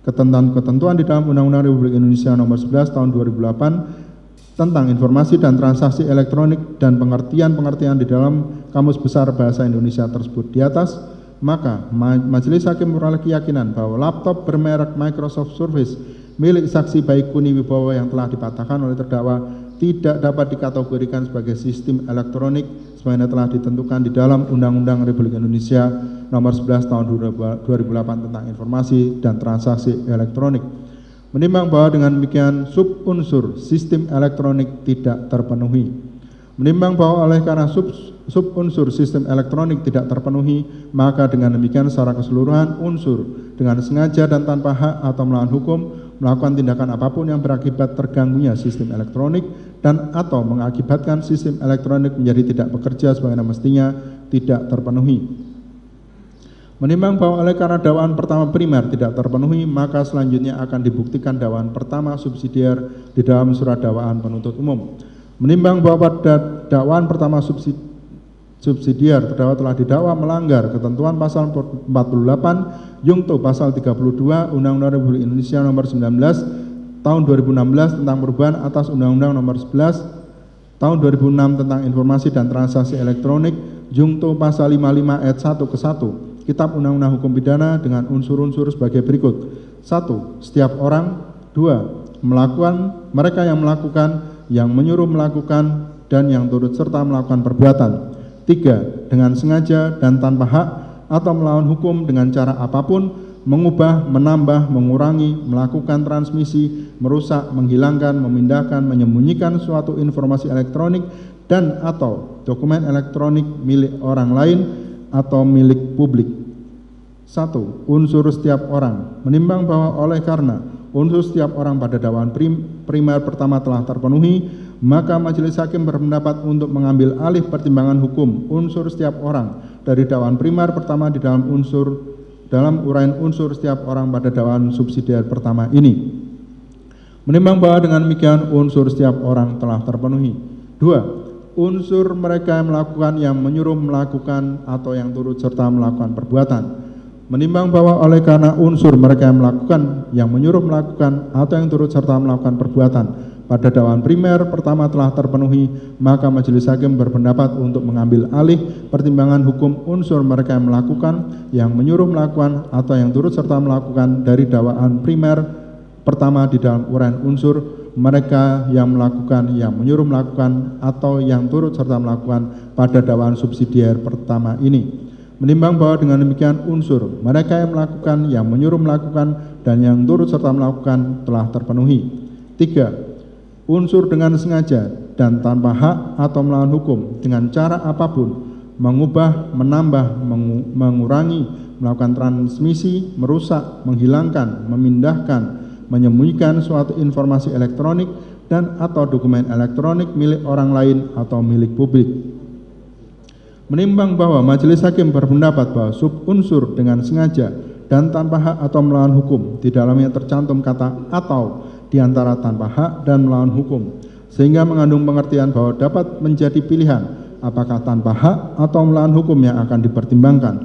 [SPEAKER 2] ketentuan di dalam Undang-Undang Republik Indonesia Nomor 11 Tahun 2008 tentang informasi dan transaksi elektronik dan pengertian-pengertian di dalam Kamus Besar Bahasa Indonesia tersebut di atas, maka Majelis Hakim memperoleh keyakinan bahwa laptop bermerek Microsoft Surface milik saksi Baikuni Wibowo yang telah dipatahkan oleh terdakwa tidak dapat dikategorikan sebagai sistem elektronik sebagaimana telah ditentukan di dalam Undang-Undang Republik Indonesia Nomor 11 Tahun 2008 tentang informasi dan transaksi elektronik. Menimbang bahwa dengan demikian subunsur sistem elektronik tidak terpenuhi. Menimbang bahwa oleh karena subunsur sistem elektronik tidak terpenuhi, maka dengan demikian secara keseluruhan unsur dengan sengaja dan tanpa hak atau melawan hukum melakukan tindakan apapun yang berakibat terganggunya sistem elektronik dan atau mengakibatkan sistem elektronik menjadi tidak bekerja sebagaimana mestinya tidak terpenuhi. Menimbang bahwa oleh karena dakwaan pertama primer tidak terpenuhi, maka selanjutnya akan dibuktikan dakwaan pertama subsidiar di dalam surat dakwaan penuntut umum. Menimbang bahwa pada dakwaan pertama subsidiar terdakwa telah didakwa melanggar ketentuan pasal 48 Jungto pasal 32 Undang-Undang Republik Indonesia Nomor 19 Tahun 2016 tentang perubahan atas Undang-Undang Nomor 11 Tahun 2006 tentang informasi dan transaksi elektronik, Jungto pasal 55 ayat 1 ke 1 Kitab Undang-Undang Hukum Pidana dengan unsur-unsur sebagai berikut. 1. Setiap orang. 2. Mereka yang melakukan, yang menyuruh melakukan, dan yang turut serta melakukan perbuatan. 3. Dengan sengaja dan tanpa hak atau melawan hukum dengan cara apapun, mengubah, menambah, mengurangi, melakukan transmisi, merusak, menghilangkan, memindahkan, menyembunyikan suatu informasi elektronik dan atau dokumen elektronik milik orang lain atau milik publik. 1. Unsur setiap orang. Menimbang bahwa oleh karena unsur setiap orang pada dakwaan primer pertama telah terpenuhi, maka majelis hakim berpendapat untuk mengambil alih pertimbangan hukum unsur setiap orang dari dakwaan primer pertama di dalam uraian unsur setiap orang pada dakwaan subsidiar pertama ini. Menimbang bahwa dengan demikian unsur setiap orang telah terpenuhi. 2. unsur mereka yang melakukan, yang menyuruh melakukan, atau yang turut serta melakukan perbuatan. Menimbang bahwa oleh karena unsur mereka yang melakukan, yang menyuruh melakukan, atau yang turut serta melakukan perbuatan pada dakwaan primer pertama telah terpenuhi, maka majelis hakim berpendapat untuk mengambil alih pertimbangan hukum unsur mereka yang melakukan, yang menyuruh melakukan, atau yang turut serta melakukan dari dakwaan primer pertama di dalam uraian unsur mereka yang melakukan, yang menyuruh melakukan, atau yang turut serta melakukan pada dakwaan subsidiar pertama ini. Menimbang bahwa dengan demikian unsur mereka yang melakukan, yang menyuruh melakukan, dan yang turut serta melakukan telah terpenuhi. 3. Unsur dengan sengaja dan tanpa hak atau melawan hukum dengan cara apapun mengubah, menambah, mengurangi, melakukan transmisi, merusak, menghilangkan, memindahkan, menyembunyikan suatu informasi elektronik dan atau dokumen elektronik milik orang lain atau milik publik. Menimbang bahwa majelis hakim berpendapat bahwa subunsur dengan sengaja dan tanpa hak atau melawan hukum di dalamnya tercantum kata atau di antara tanpa hak dan melawan hukum, sehingga mengandung pengertian bahwa dapat menjadi pilihan apakah tanpa hak atau melawan hukum yang akan dipertimbangkan.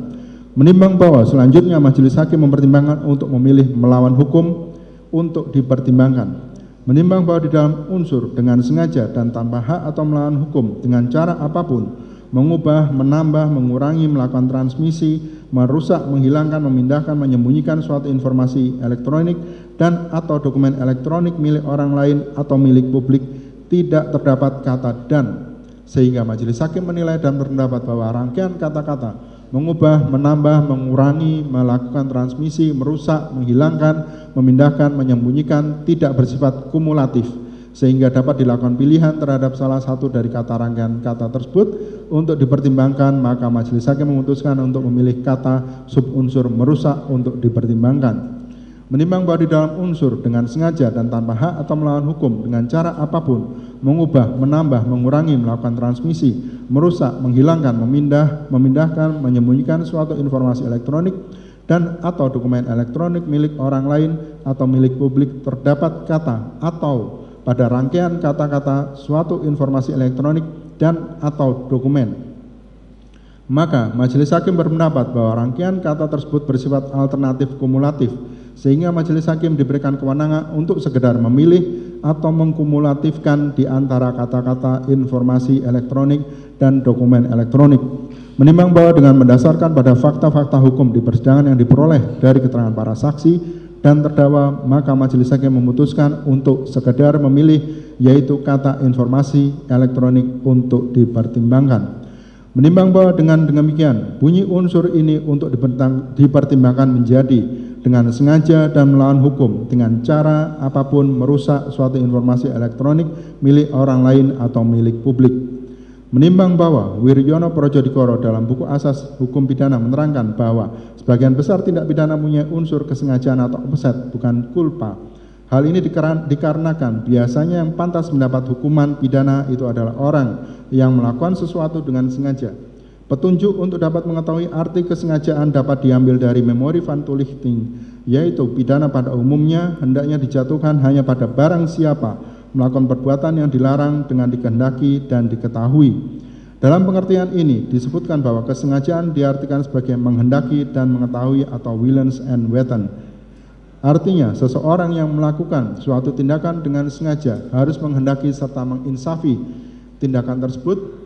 [SPEAKER 2] Menimbang bahwa selanjutnya majelis hakim mempertimbangkan untuk memilih melawan hukum untuk dipertimbangkan. Menimbang bahwa di dalam unsur dengan sengaja dan tanpa hak atau melawan hukum dengan cara apapun mengubah, menambah, mengurangi, melakukan transmisi, merusak, menghilangkan, memindahkan, menyembunyikan suatu informasi elektronik dan atau dokumen elektronik milik orang lain atau milik publik tidak terdapat kata dan, sehingga majelis hakim menilai dan berpendapat bahwa rangkaian kata-kata mengubah, menambah, mengurangi, melakukan transmisi, merusak, menghilangkan, memindahkan, menyembunyikan tidak bersifat kumulatif, sehingga dapat dilakukan pilihan terhadap salah satu dari kata rangkaian kata tersebut untuk dipertimbangkan, maka majelis hakim memutuskan untuk memilih kata subunsur merusak untuk dipertimbangkan. Menimbang bahwa di dalam unsur dengan sengaja dan tanpa hak atau melawan hukum dengan cara apapun mengubah, menambah, mengurangi, melakukan transmisi, merusak, menghilangkan, memindahkan, menyembunyikan suatu informasi elektronik dan atau dokumen elektronik milik orang lain atau milik publik terdapat kata atau pada rangkaian kata-kata suatu informasi elektronik dan atau dokumen, maka majelis hakim berpendapat bahwa rangkaian kata tersebut bersifat alternatif kumulatif, sehingga majelis hakim diberikan kewenangan untuk sekedar memilih atau mengkumulatifkan di antara kata-kata informasi elektronik dan dokumen elektronik. Menimbang bahwa dengan mendasarkan pada fakta-fakta hukum di persidangan yang diperoleh dari keterangan para saksi dan terdakwa, maka majelis hakim memutuskan untuk sekedar memilih yaitu kata informasi elektronik untuk dipertimbangkan. Menimbang bahwa dengan demikian bunyi unsur ini untuk dipertimbangkan menjadi dengan sengaja dan melawan hukum dengan cara apapun merusak suatu informasi elektronik milik orang lain atau milik publik. Menimbang bahwa Wiryono Projodikoro dalam buku asas hukum pidana menerangkan bahwa sebagian besar tindak pidana punya unsur kesengajaan atau offset, bukan culpa. Hal ini dikarenakan biasanya yang pantas mendapat hukuman pidana itu adalah orang yang melakukan sesuatu dengan sengaja. Petunjuk untuk dapat mengetahui arti kesengajaan dapat diambil dari memori van toelichting, yaitu pidana pada umumnya hendaknya dijatuhkan hanya pada barang siapa melakukan perbuatan yang dilarang dengan dikehendaki dan diketahui. Dalam pengertian ini disebutkan bahwa kesengajaan diartikan sebagai menghendaki dan mengetahui atau willens and wetten. Artinya seseorang yang melakukan suatu tindakan dengan sengaja harus menghendaki serta menginsafi tindakan tersebut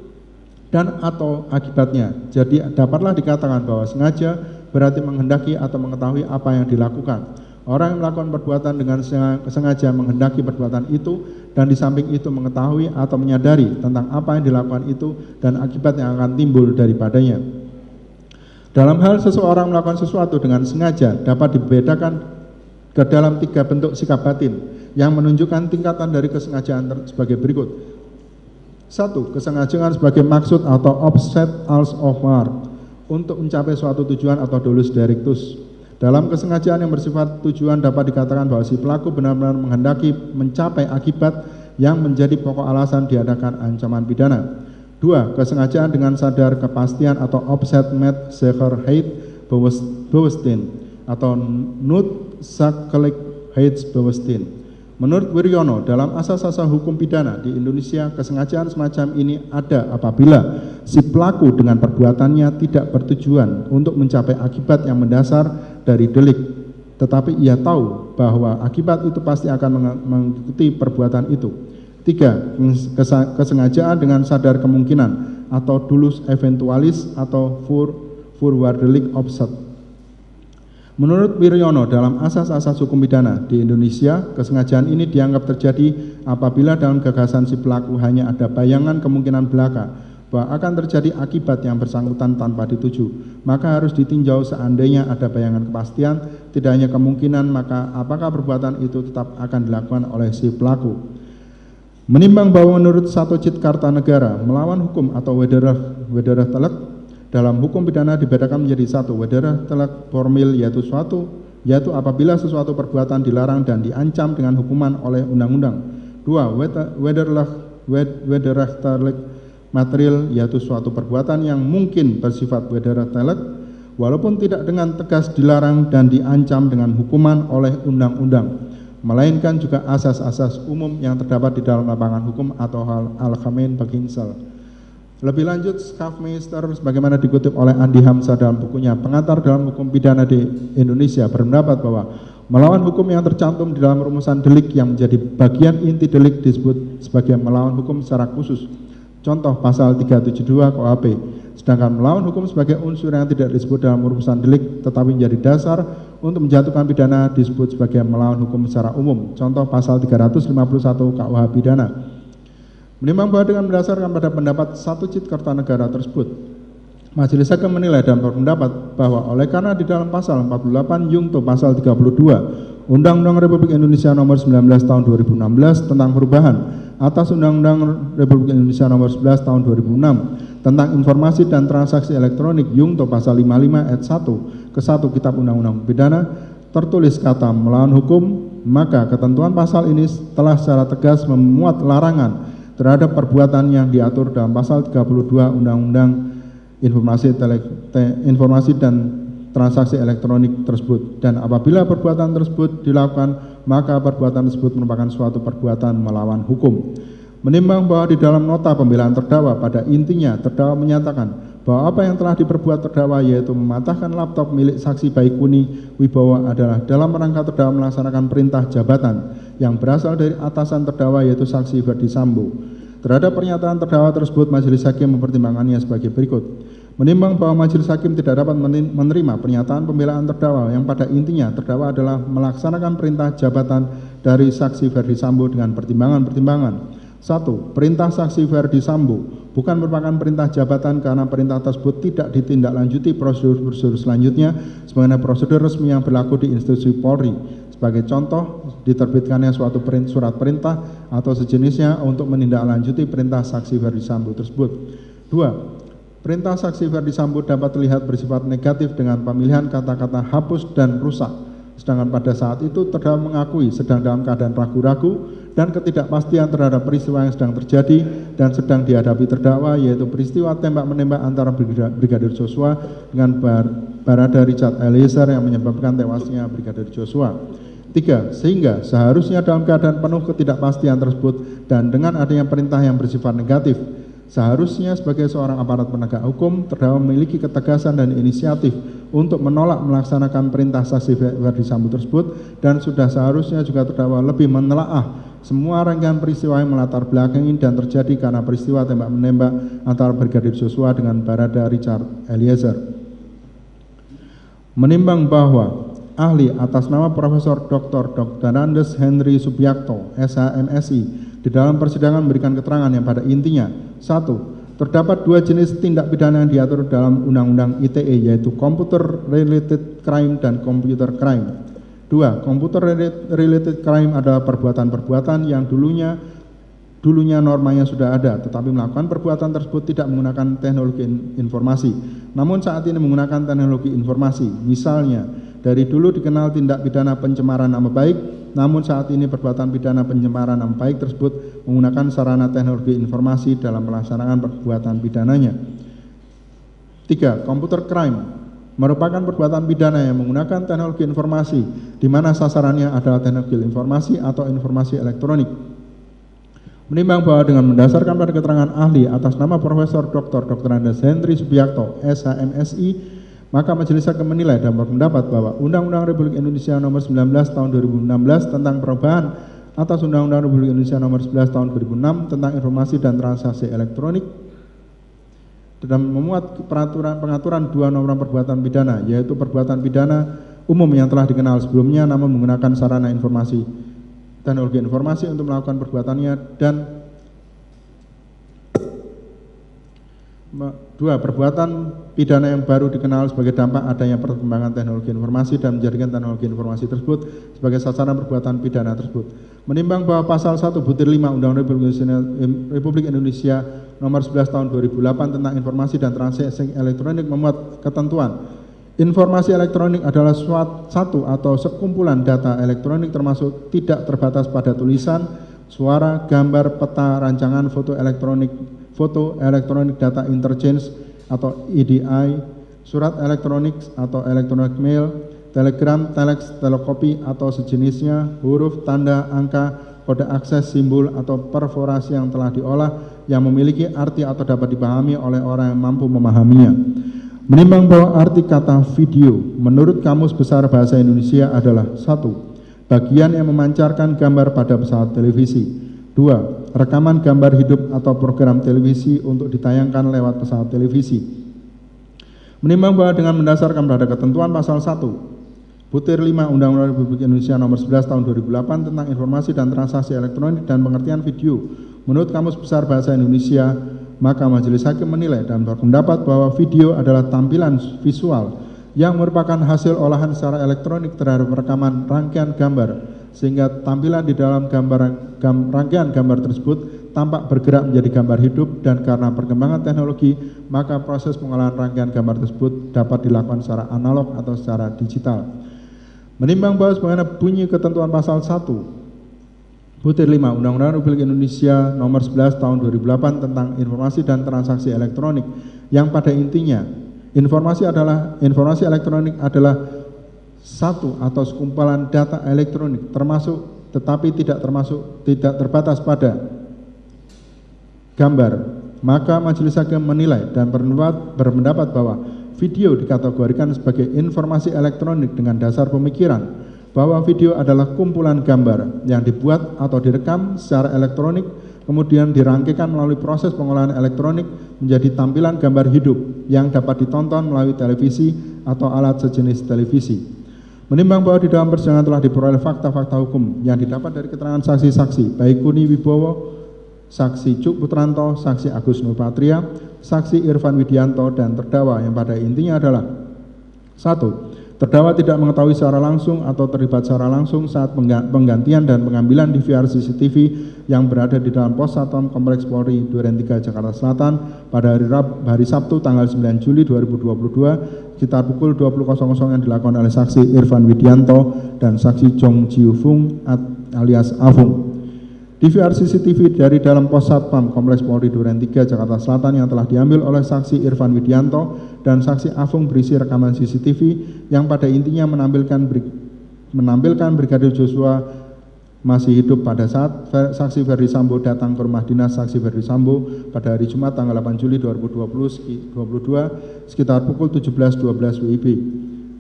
[SPEAKER 2] dan atau akibatnya. Jadi dapatlah dikatakan bahwa sengaja berarti menghendaki atau mengetahui apa yang dilakukan. Orang yang melakukan perbuatan dengan sengaja menghendaki perbuatan itu dan di samping itu mengetahui atau menyadari tentang apa yang dilakukan itu dan akibat yang akan timbul daripadanya. Dalam hal seseorang melakukan sesuatu dengan sengaja dapat dibedakan ke dalam 3 bentuk sikap batin yang menunjukkan tingkatan dari kesengajaan sebagai berikut. 1. Kesengajaan sebagai maksud atau offset als of war untuk mencapai suatu tujuan atau dolus directus. Dalam kesengajaan yang bersifat tujuan dapat dikatakan bahwa si pelaku benar-benar menghendaki mencapai akibat yang menjadi pokok alasan diadakan ancaman pidana. 2. Kesengajaan dengan sadar kepastian atau offset met zekerheid bewustin atau noodzakelijkheidsbewustin Menurut Wiryono, dalam asas-asas hukum pidana di Indonesia, kesengajaan semacam ini ada apabila si pelaku dengan perbuatannya tidak bertujuan untuk mencapai akibat yang mendasar dari delik, tetapi ia tahu bahwa akibat itu pasti akan mengikuti perbuatan itu. 3. Kesengajaan dengan sadar kemungkinan atau dolus eventualis atau voorwaardelijk opzet. Menurut Wiryono, dalam asas-asas hukum pidana di Indonesia, kesengajaan ini dianggap terjadi apabila dalam gagasan si pelaku hanya ada bayangan kemungkinan belaka bahwa akan terjadi akibat yang bersangkutan tanpa dituju. Maka harus ditinjau seandainya ada bayangan kepastian, tidak hanya kemungkinan, maka apakah perbuatan itu tetap akan dilakukan oleh si pelaku. Menimbang bahwa menurut Satocit Kartanegara, melawan hukum atau wederah telek dalam hukum pidana dibedakan menjadi 1. Wederah telek formil yaitu apabila sesuatu perbuatan dilarang dan diancam dengan hukuman oleh undang-undang. 2. Wederah telek material yaitu suatu perbuatan yang mungkin bersifat wederah telek walaupun tidak dengan tegas dilarang dan diancam dengan hukuman oleh undang-undang, melainkan juga asas-asas umum yang terdapat di dalam lapangan hukum atau al-Algemeen Beginsel. Lebih lanjut, Schaffmeister sebagaimana dikutip oleh Andi Hamzah dalam bukunya Pengantar dalam Hukum Pidana di Indonesia berpendapat bahwa melawan hukum yang tercantum di dalam rumusan delik yang menjadi bagian inti delik disebut sebagai melawan hukum secara khusus. Contoh pasal 372 KUHP. Sedangkan melawan hukum sebagai unsur yang tidak disebut dalam rumusan delik tetapi menjadi dasar untuk menjatuhkan pidana disebut sebagai melawan hukum secara umum. Contoh pasal 351 KUH pidana. Menimbang bahwa dengan berdasarkan pada pendapat Satocit Kartanegara tersebut, Majelis Hakim menilai dan berpendapat bahwa oleh karena di dalam pasal 48 Jungto pasal 32 Undang-Undang Republik Indonesia nomor 19 tahun 2016 tentang perubahan atas Undang-Undang Republik Indonesia nomor 11 tahun 2006 tentang informasi dan transaksi elektronik Jungto pasal 55 ayat 1 ke 1 Kitab Undang-Undang Pidana tertulis kata melawan hukum, maka ketentuan pasal ini telah secara tegas memuat larangan terhadap perbuatan yang diatur dalam pasal 32 Undang-Undang Informasi dan Transaksi Elektronik tersebut, dan apabila perbuatan tersebut dilakukan maka perbuatan tersebut merupakan suatu perbuatan melawan hukum. Menimbang bahwa di dalam nota pembelaan terdakwa pada intinya terdakwa menyatakan bahwa apa yang telah diperbuat terdakwa yaitu mematahkan laptop milik saksi Baikuni Wibowo adalah dalam rangka terdakwa melaksanakan perintah jabatan yang berasal dari atasan terdakwa yaitu saksi Ferdi Sambo. Terhadap pernyataan terdakwa tersebut, Majelis Hakim mempertimbangkannya sebagai berikut. Menimbang bahwa Majelis Hakim tidak dapat menerima pernyataan pembelaan terdakwa yang pada intinya terdakwa adalah melaksanakan perintah jabatan dari saksi Ferdi Sambo dengan pertimbangan-pertimbangan. 1. Perintah saksi Ferdi Sambo bukan merupakan perintah jabatan karena perintah tersebut tidak ditindaklanjuti prosedur-prosedur selanjutnya sebagaimana prosedur resmi yang berlaku di institusi Polri. Sebagai contoh, diterbitkannya suatu surat perintah atau sejenisnya untuk menindaklanjuti perintah saksi Ferdi Sambo tersebut. 2. Perintah saksi Ferdi Sambo dapat terlihat bersifat negatif dengan pemilihan kata-kata hapus dan rusak. Sedangkan pada saat itu terdakwa mengakui sedang dalam keadaan ragu-ragu dan ketidakpastian terhadap peristiwa yang sedang terjadi dan sedang dihadapi terdakwa, yaitu peristiwa tembak-menembak antara Brigadir Joshua dengan Barada Richard Eliezer yang menyebabkan tewasnya Brigadir Joshua. 3. Sehingga seharusnya dalam keadaan penuh ketidakpastian tersebut dan dengan adanya perintah yang bersifat negatif, seharusnya sebagai seorang aparat penegak hukum terdakwa memiliki ketegasan dan inisiatif untuk menolak melaksanakan perintah saksi Ferdi Sambo tersebut, dan sudah seharusnya juga terdakwa lebih menelaah semua rangkaian peristiwa yang melatar belakangi dan terjadi karena peristiwa tembak-menembak antara Brigadir Joshua dengan Barada Richard Eliezer. Menimbang bahwa ahli atas nama Profesor Dr. Andes Henry Subiakto, SHMSI, di dalam persidangan memberikan keterangan yang pada intinya 1. Terdapat dua jenis tindak pidana yang diatur dalam Undang-Undang ITE, yaitu Computer Related Crime dan Computer Crime. 2. Computer Related Crime adalah perbuatan-perbuatan yang dulunya normanya sudah ada, tetapi melakukan perbuatan tersebut tidak menggunakan teknologi informasi, namun saat ini menggunakan teknologi informasi. Misalnya, dari dulu dikenal tindak pidana pencemaran nama baik, namun saat ini perbuatan pidana pencemaran nama baik tersebut menggunakan sarana teknologi informasi dalam melaksanakan perbuatan pidananya. 3. Computer crime merupakan perbuatan pidana yang menggunakan teknologi informasi di mana sasarannya adalah teknologi informasi atau informasi elektronik. Menimbang bahwa dengan mendasarkan pada keterangan ahli atas nama Profesor Dr. Andes Hendri Subiakto, SHMSI, maka majelis hakim menilai dan berpendapat bahwa Undang-Undang Republik Indonesia Nomor 19 Tahun 2016 tentang perubahan atas Undang-Undang Republik Indonesia Nomor 11 Tahun 2006 tentang informasi dan transaksi elektronik dan memuat pengaturan dua norma perbuatan pidana, yaitu perbuatan pidana umum yang telah dikenal sebelumnya namun menggunakan sarana informasi teknologi informasi untuk melakukan perbuatannya, dan dua, perbuatan pidana yang baru dikenal sebagai dampak adanya perkembangan teknologi informasi dan menjadikan teknologi informasi tersebut sebagai sasaran perbuatan pidana tersebut. Menimbang bahwa pasal 1 butir 5 Undang-Undang Republik Indonesia Nomor 11 Tahun 2008 tentang informasi dan transaksi elektronik memuat ketentuan informasi elektronik adalah suatu atau sekumpulan data elektronik termasuk tidak terbatas pada tulisan, suara, gambar, peta, rancangan, foto elektronik data interchange atau EDI, surat elektronik atau electronic mail, telegram, telex, telekopi atau sejenisnya, huruf, tanda, angka, kode akses, simbol atau perforasi yang telah diolah yang memiliki arti atau dapat dipahami oleh orang yang mampu memahaminya. Menimbang bahwa arti kata video menurut Kamus Besar Bahasa Indonesia adalah 1. Bagian yang memancarkan gambar pada pesawat televisi. 2. Rekaman gambar hidup atau program televisi untuk ditayangkan lewat pesawat televisi. Menimbang bahwa dengan mendasarkan pada ketentuan pasal 1 butir 5 Undang-Undang Republik Indonesia Nomor 11 Tahun 2008 tentang informasi dan transaksi elektronik dan pengertian video menurut Kamus Besar Bahasa Indonesia, maka majelis hakim menilai dan berpendapat bahwa video adalah tampilan visual yang merupakan hasil olahan secara elektronik terhadap rekaman rangkaian gambar, sehingga tampilan di dalam rangkaian gambar tersebut tampak bergerak menjadi gambar hidup, dan karena perkembangan teknologi maka proses pengolahan rangkaian gambar tersebut dapat dilakukan secara analog atau secara digital. Menimbang bahwa sebagaimana bunyi ketentuan pasal 1 butir 5 Undang-Undang Republik Indonesia Nomor 11 Tahun 2008 tentang informasi dan transaksi elektronik yang pada intinya informasi elektronik adalah satu atau sekumpulan data elektronik termasuk tetapi tidak terbatas pada gambar, maka majelis hakim menilai dan berpendapat bahwa video dikategorikan sebagai informasi elektronik dengan dasar pemikiran bahwa video adalah kumpulan gambar yang dibuat atau direkam secara elektronik kemudian dirangkaikan melalui proses pengolahan elektronik menjadi tampilan gambar hidup yang dapat ditonton melalui televisi atau alat sejenis televisi. Menimbang bahwa di dalam persidangan telah diperoleh fakta-fakta hukum yang didapat dari keterangan saksi-saksi baik Kuni Wibowo, saksi Cuk Putranto, saksi Agus Nurpatria, saksi Irfan Widianto, dan terdakwa yang pada intinya adalah 1. Terdakwa tidak mengetahui secara langsung atau terlibat secara langsung saat penggantian dan pengambilan DVR CCTV yang berada di dalam pos Satpam Kompleks Polri Duren 3 Jakarta Selatan pada hari Sabtu tanggal 9 Juli 2022 sekitar pukul 20.00 yang dilakukan oleh saksi Irfan Widianto dan saksi Jong Jiu Fung alias Afung. DVR CCTV dari dalam pos Satpam Kompleks Polri Duren 3 Jakarta Selatan yang telah diambil oleh saksi Irfan Widianto dan saksi Afung berisi rekaman CCTV yang pada intinya menampilkan Brigadir Joshua masih hidup pada saat saksi Ferdi Sambo datang ke rumah dinas saksi Ferdi Sambo pada hari Jumat tanggal 8 Juli 2022 sekitar pukul 17.12 WIB.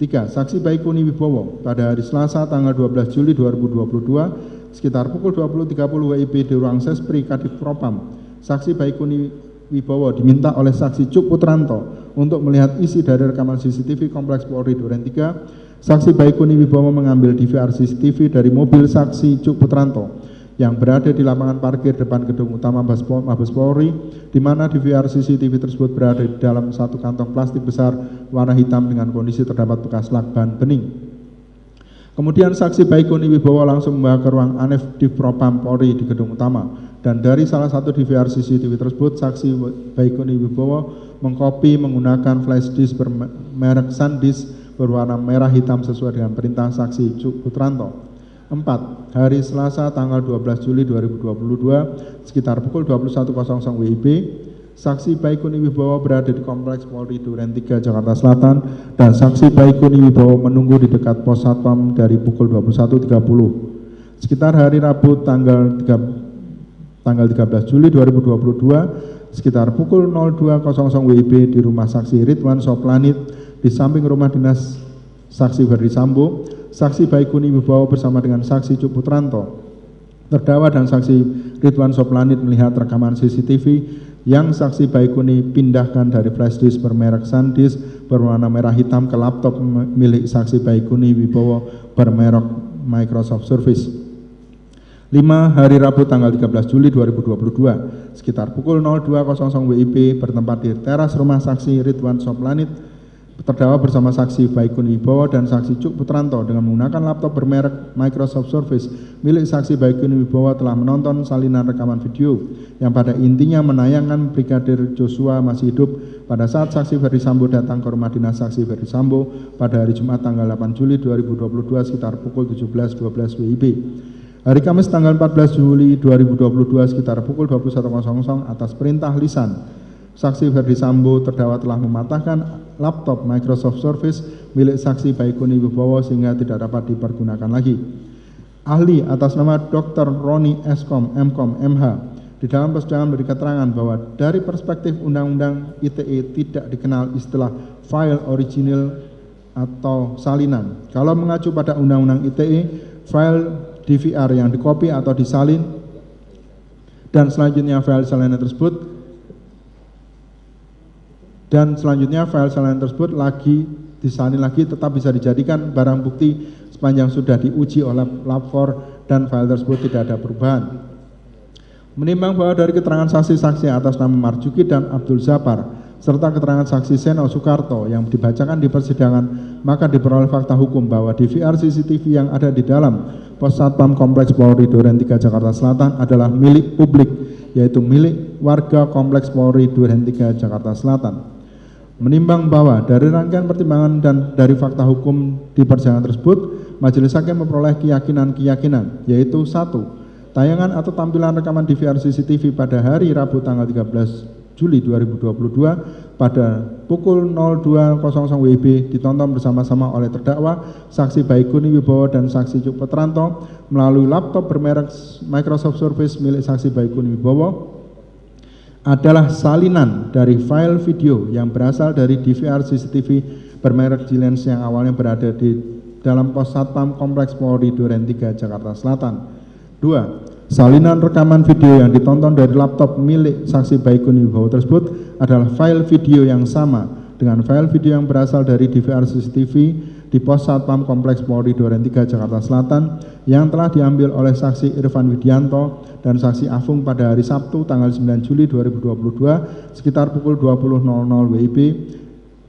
[SPEAKER 2] 3. Saksi Baikuni Wibowo pada hari Selasa tanggal 12 Juli 2022 sekitar pukul 20.30 WIB di ruang Sespri Kadif Propam. Saksi Baikuni Wibowo diminta oleh saksi Cuk Putranto untuk melihat isi dari rekaman CCTV Kompleks Polri Duren 3. Saksi Baikuni Wibowo mengambil DVR CCTV dari mobil saksi Cuk Putranto yang berada di lapangan parkir depan gedung utama Mabes Polri, di mana DVR CCTV tersebut berada di dalam satu kantong plastik besar warna hitam dengan kondisi terdapat bekas lakban bening. Kemudian saksi Baikuni Wibowo langsung membawa ke ruang Anef Divpropam Polri di gedung utama, dan dari salah satu DVR CCTV tersebut saksi Baikuni Wibowo mengkopi menggunakan flash disk bermerek SanDisk berwarna merah hitam sesuai dengan perintah saksi Cuk Putranto. 4. Hari Selasa tanggal 12 Juli 2022 sekitar pukul 21.00 WIB, saksi Baikuni Wibowo berada di Kompleks Polri Duren 3 Jakarta Selatan dan saksi Baikuni Wibowo menunggu di dekat pos satpam dari pukul 21.30. Sekitar hari Rabu tanggal 13 Juli 2022 sekitar pukul 02.00 WIB di rumah saksi Ridwan Soplanit di samping rumah dinas saksi Ferdi Sambo, saksi Baikuni Wibowo bersama dengan saksi Cuk Putranto, terdakwa dan saksi Ridwan Soplanit melihat rekaman CCTV yang saksi Baikuni pindahkan dari flash disk bermerek SanDisk berwarna merah hitam ke laptop milik saksi Baikuni Wibowo bermerek Microsoft Surface. 5. Hari Rabu tanggal 13 Juli 2022 sekitar pukul 02.00 WIB bertempat di teras rumah saksi Ridwan Soplanit, terdakwa bersama saksi Baikuni Wibowo dan saksi Cuk Putranto dengan menggunakan laptop bermerek Microsoft Surface milik saksi Baikuni Wibowo telah menonton salinan rekaman video yang pada intinya menayangkan Brigadir Joshua masih hidup pada saat saksi Ferdi Sambo datang ke rumah dinas saksi Ferdi Sambo pada hari Jumat tanggal 8 Juli 2022 sekitar pukul 17.12 WIB. Hari Kamis tanggal 14 Juli 2022 sekitar pukul 21.00 atas perintah lisan saksi Ferdi Sambo terdakwa telah mematahkan laptop Microsoft Surface milik saksi Baikuni Wibowo sehingga tidak dapat dipergunakan lagi. Ahli atas nama Dr. Roni Eskom, Mkom, MH di dalam persidangan memberi keterangan bahwa dari perspektif Undang-Undang ITE tidak dikenal istilah file original atau salinan. Kalau mengacu pada Undang-Undang ITE, file DVR yang dikopi atau disalin dan selanjutnya file salinan tersebut lagi disalin lagi tetap bisa dijadikan barang bukti sepanjang sudah diuji oleh lapor dan file tersebut tidak ada perubahan. Menimbang bahwa dari keterangan saksi-saksi atas nama Marjuki dan Abdul Zapar serta keterangan saksi Seno Soekarto yang dibacakan di persidangan, maka diperoleh fakta hukum bahwa DVR CCTV yang ada di dalam pos satpam Kompleks Polri Duren 3 Jakarta Selatan adalah milik publik, yaitu milik warga Kompleks Polri Duren 3 Jakarta Selatan. Menimbang bahwa dari rangkaian pertimbangan dan dari fakta hukum di persidangan tersebut, majelis hakim memperoleh keyakinan, yaitu 1. Tayangan atau tampilan rekaman DVR CCTV pada hari Rabu tanggal 13 Juli 2022 pada pukul 02.00 WIB ditonton bersama-sama oleh terdakwa, saksi Baikuni Wibowo dan saksi Cuk Putranto melalui laptop bermerek Microsoft Surface milik saksi Baikuni Wibowo adalah salinan dari file video yang berasal dari DVR CCTV bermerek G-Lens yang awalnya berada di dalam pos satpam Kompleks Polri Duren 3 Jakarta Selatan. 2. Salinan rekaman video yang ditonton dari laptop milik saksi Baikuni Wibowo tersebut adalah file video yang sama dengan file video yang berasal dari DVR CCTV di pos satpam Kompleks Polri Duren 3 Jakarta Selatan yang telah diambil oleh saksi Irfan Widianto dan saksi Afung pada hari Sabtu tanggal 9 Juli 2022 sekitar pukul 20.00 WIB.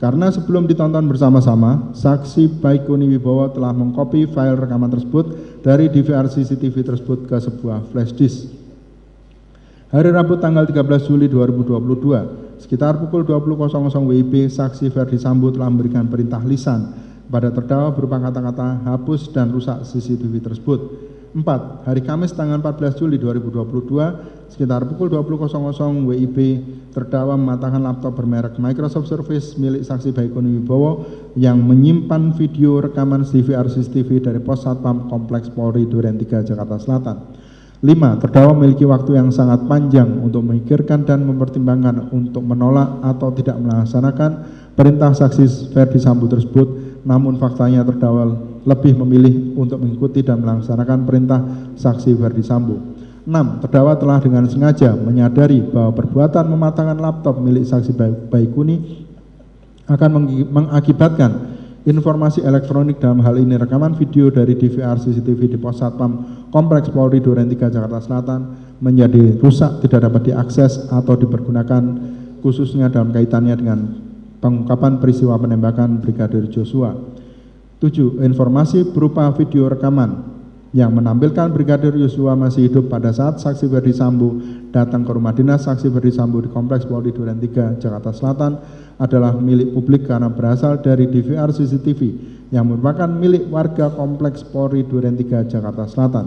[SPEAKER 2] Karena sebelum ditonton bersama-sama, saksi Baikuni Wibowo telah mengkopi file rekaman tersebut dari DVR CCTV tersebut ke sebuah flash disk. Hari Rabu tanggal 13 Juli 2022 sekitar pukul 20.00 WIB, saksi Ferdi Sambo telah memberikan perintah lisan pada terdakwa berupa kata-kata hapus dan rusak CCTV tersebut. 4. Hari Kamis tanggal 14 Juli 2022 sekitar pukul 20.00 WIB, terdakwa mematahkan laptop bermerek Microsoft Surface milik saksi Baikuni Wibowo yang menyimpan video rekaman DVR CCTV dari pos satpam Kompleks Polri Duren 3 Jakarta Selatan. 5. Terdakwa memiliki waktu yang sangat panjang untuk memikirkan dan mempertimbangkan untuk menolak atau tidak melaksanakan perintah saksi Ferdi Sambo tersebut, namun faktanya terdakwa lebih memilih untuk mengikuti dan melaksanakan perintah saksi Ferdi Sambo. 6. Terdakwa telah dengan sengaja menyadari bahwa perbuatan mematahkan laptop milik saksi Baikuni akan mengakibatkan informasi elektronik dalam hal ini rekaman video dari DVR CCTV di pos satpam Kompleks Polri Duren 3 Jakarta Selatan menjadi rusak, tidak dapat diakses atau dipergunakan khususnya dalam kaitannya dengan pengungkapan peristiwa penembakan Brigadir Joshua. 7. Informasi berupa video rekaman yang menampilkan Brigadir Joshua masih hidup pada saat saksi Ferdi Sambo datang ke rumah dinas saksi Ferdi Sambo di Kompleks Polri Duren 3 Jakarta Selatan adalah milik publik karena berasal dari DVR CCTV yang merupakan milik warga Kompleks Polri Duren 3 Jakarta Selatan.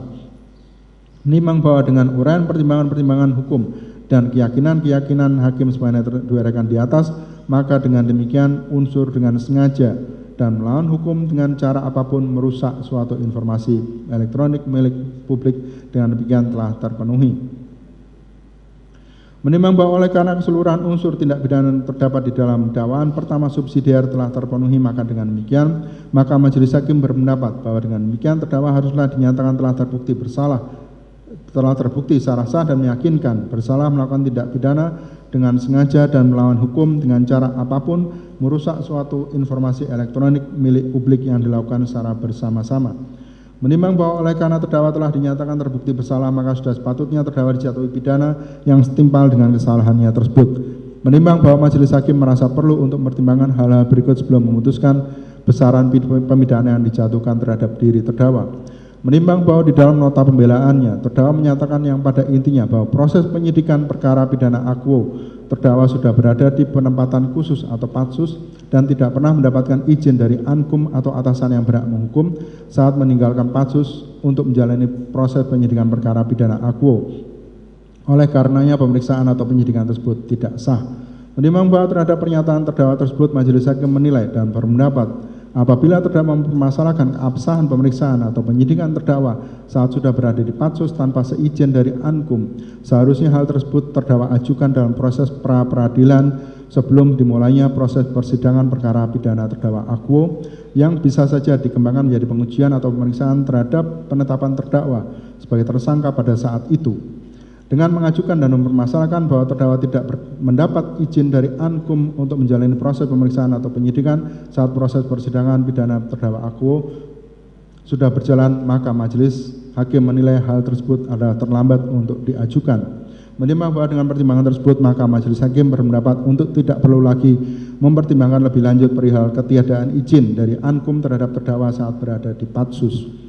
[SPEAKER 2] Menimbang bahwa dengan uraian pertimbangan-pertimbangan hukum dan keyakinan-keyakinan hakim sebagaimana diuraikan di atas, maka dengan demikian unsur dengan sengaja dan melawan hukum dengan cara apapun merusak suatu informasi elektronik milik publik dengan demikian telah terpenuhi. Menimbang bahwa oleh karena keseluruhan unsur tindak pidana terdapat di dalam dakwaan pertama subsidiar telah terpenuhi, maka dengan demikian maka majelis hakim berpendapat bahwa dengan demikian terdakwa haruslah dinyatakan telah terbukti secara sah dan meyakinkan bersalah melakukan tindak pidana dengan sengaja dan melawan hukum dengan cara apapun merusak suatu informasi elektronik milik publik yang dilakukan secara bersama-sama. Menimbang bahwa oleh karena terdakwa telah dinyatakan terbukti bersalah, maka sudah sepatutnya terdakwa dijatuhi pidana yang setimpal dengan kesalahannya tersebut. Menimbang bahwa majelis hakim merasa perlu untuk mempertimbangkan hal-hal berikut sebelum memutuskan besaran pemidana yang dijatuhkan terhadap diri terdakwa. Menimbang bahwa di dalam nota pembelaannya, terdakwa menyatakan yang pada intinya bahwa proses penyidikan perkara pidana akuo terdakwa sudah berada di penempatan khusus atau patsus dan tidak pernah mendapatkan izin dari ankum atau atasan yang berhak menghukum saat meninggalkan patsus untuk menjalani proses penyidikan perkara pidana akuo. Oleh karenanya pemeriksaan atau penyidikan tersebut tidak sah. Menimbang bahwa terhadap pernyataan terdakwa tersebut, majelis hakim menilai dan berpendapat apabila terdakwa mempermasalahkan keabsahan pemeriksaan atau penyidikan terdakwa saat sudah berada di patsus tanpa seizin dari ankum, seharusnya hal tersebut terdakwa ajukan dalam proses pra-peradilan sebelum dimulainya proses persidangan perkara pidana terdakwa akuo yang bisa saja dikembangkan menjadi pengujian atau pemeriksaan terhadap penetapan terdakwa sebagai tersangka pada saat itu. Dengan mengajukan dan mempermasalahkan bahwa terdakwa tidak mendapat izin dari ankum untuk menjalani proses pemeriksaan atau penyidikan saat proses persidangan pidana terdakwa akuo sudah berjalan, maka majelis hakim menilai hal tersebut adalah terlambat untuk diajukan. Menimbang bahwa dengan pertimbangan tersebut, maka majelis hakim berpendapat untuk tidak perlu lagi mempertimbangkan lebih lanjut perihal ketiadaan izin dari ankum terhadap terdakwa saat berada di patsus.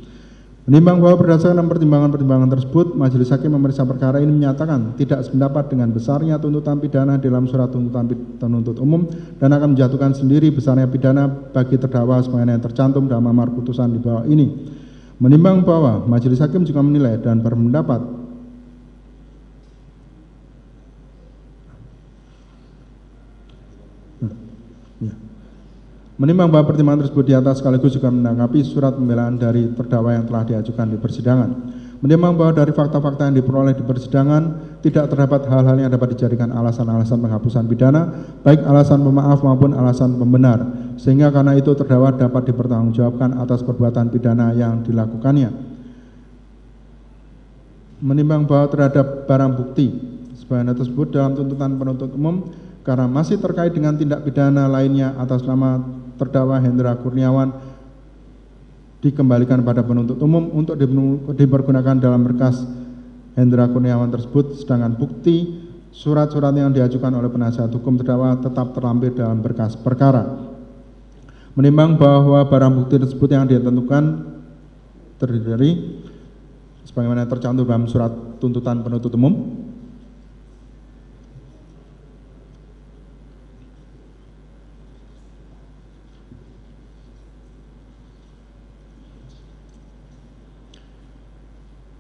[SPEAKER 2] Menimbang bahwa berdasarkan pertimbangan-pertimbangan tersebut, majelis hakim memeriksa perkara ini menyatakan tidak sependapat dengan besarnya tuntutan pidana dalam surat tuntutan penuntut umum dan akan menjatuhkan sendiri besarnya pidana bagi terdakwa sebagaimana yang tercantum dalam amar putusan di bawah ini. Menimbang bahwa majelis hakim juga menilai dan berpendapat menimbang bahwa pertimbangan tersebut di atas sekaligus juga menanggapi surat pembelaan dari terdakwa yang telah diajukan di persidangan. Menimbang bahwa dari fakta-fakta yang diperoleh di persidangan tidak terdapat hal-hal yang dapat dijadikan alasan-alasan penghapusan pidana, baik alasan pemaaf maupun alasan pembenar, sehingga karena itu terdakwa dapat dipertanggungjawabkan atas perbuatan pidana yang dilakukannya. Menimbang bahwa terhadap barang bukti sebagaimana tersebut dalam tuntutan penuntut umum karena masih terkait dengan tindak pidana lainnya atas nama terdakwa Hendra Kurniawan dikembalikan pada penuntut umum untuk dipergunakan dalam berkas Hendra Kurniawan tersebut, sedangkan bukti surat-surat yang diajukan oleh penasihat hukum terdakwa tetap terlampir dalam berkas perkara. Menimbang bahwa barang bukti tersebut yang ditentukan terdiri dari sebagaimana tercantum dalam surat tuntutan penuntut umum,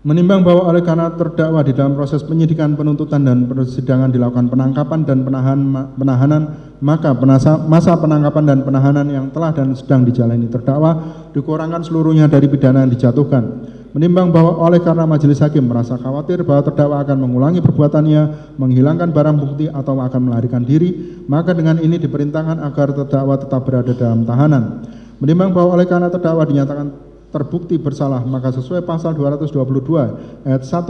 [SPEAKER 2] menimbang bahwa oleh karena terdakwa di dalam proses penyidikan, penuntutan, dan persidangan dilakukan penangkapan dan penahanan, maka masa penangkapan dan penahanan yang telah dan sedang dijalani terdakwa dikurangkan seluruhnya dari pidana yang dijatuhkan. Menimbang bahwa oleh karena majelis hakim merasa khawatir bahwa terdakwa akan mengulangi perbuatannya, menghilangkan barang bukti atau akan melarikan diri, maka dengan ini diperintahkan agar terdakwa tetap berada dalam tahanan. Menimbang bahwa oleh karena terdakwa dinyatakan terbukti bersalah, maka sesuai pasal 222 ayat 1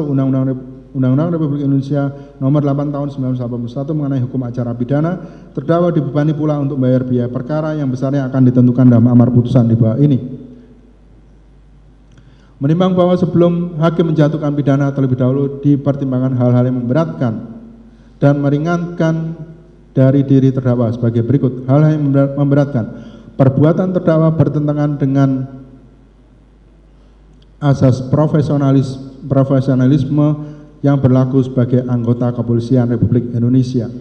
[SPEAKER 2] Undang-Undang Republik Indonesia nomor 8 tahun 1981 mengenai hukum acara pidana, terdakwa dibebani pula untuk membayar biaya perkara yang besarnya akan ditentukan dalam amar putusan di bawah ini. Menimbang bahwa sebelum hakim menjatuhkan pidana terlebih dahulu dipertimbangkan hal-hal yang memberatkan dan meringankan dari diri terdakwa sebagai berikut. Hal-hal yang memberatkan: perbuatan terdakwa bertentangan dengan asas profesionalisme yang berlaku sebagai anggota kepolisian Republik Indonesia.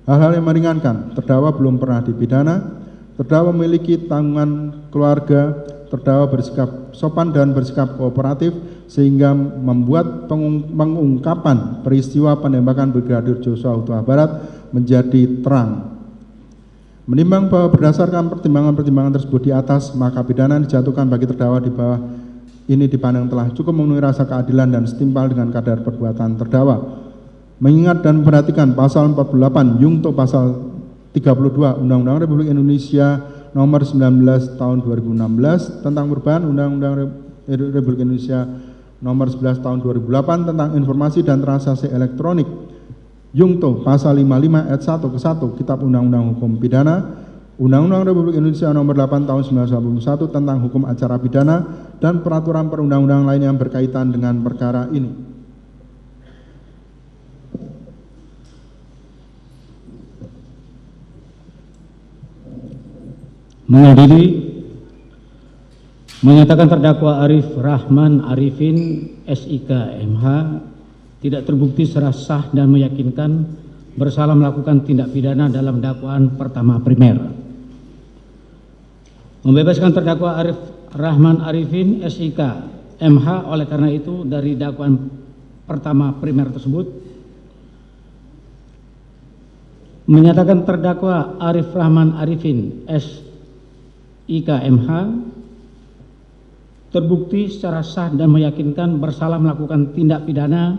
[SPEAKER 2] Hal-hal yang meringankan: terdakwa belum pernah dipidana, terdakwa memiliki tanggungan keluarga, terdakwa bersikap sopan dan bersikap kooperatif, sehingga membuat pengungkapan peristiwa penembakan Brigadir Joshua Huta Barat menjadi terang. Menimbang bahwa berdasarkan pertimbangan-pertimbangan tersebut di atas, maka pidana yang dijatuhkan bagi terdakwa di bawah ini dipandang telah cukup memenuhi rasa keadilan dan setimpal dengan kadar perbuatan terdakwa. Mengingat dan memperhatikan pasal 48 Yungto pasal 32 Undang-Undang Republik Indonesia nomor 19 tahun 2016 tentang perubahan Undang-Undang Republik Indonesia nomor 11 tahun 2008 tentang informasi dan transaksi elektronik, Yungto pasal 55 ayat 1 ke 1 Kitab Undang-Undang Hukum Pidana, Undang-Undang Republik Indonesia nomor 8 tahun 1991 tentang hukum acara pidana dan peraturan perundang-undangan lain yang berkaitan dengan perkara ini.
[SPEAKER 1] Mengadili, menyatakan terdakwa Arif Rahman Arifin SIK MH tidak terbukti secara sah dan meyakinkan bersalah melakukan tindak pidana dalam dakwaan pertama primer. Membebaskan terdakwa Arif Rahman Arifin SIK MH oleh karena itu dari dakwaan pertama primer tersebut. Menyatakan terdakwa Arif Rahman Arifin SIK MH terbukti secara sah dan meyakinkan bersalah melakukan tindak pidana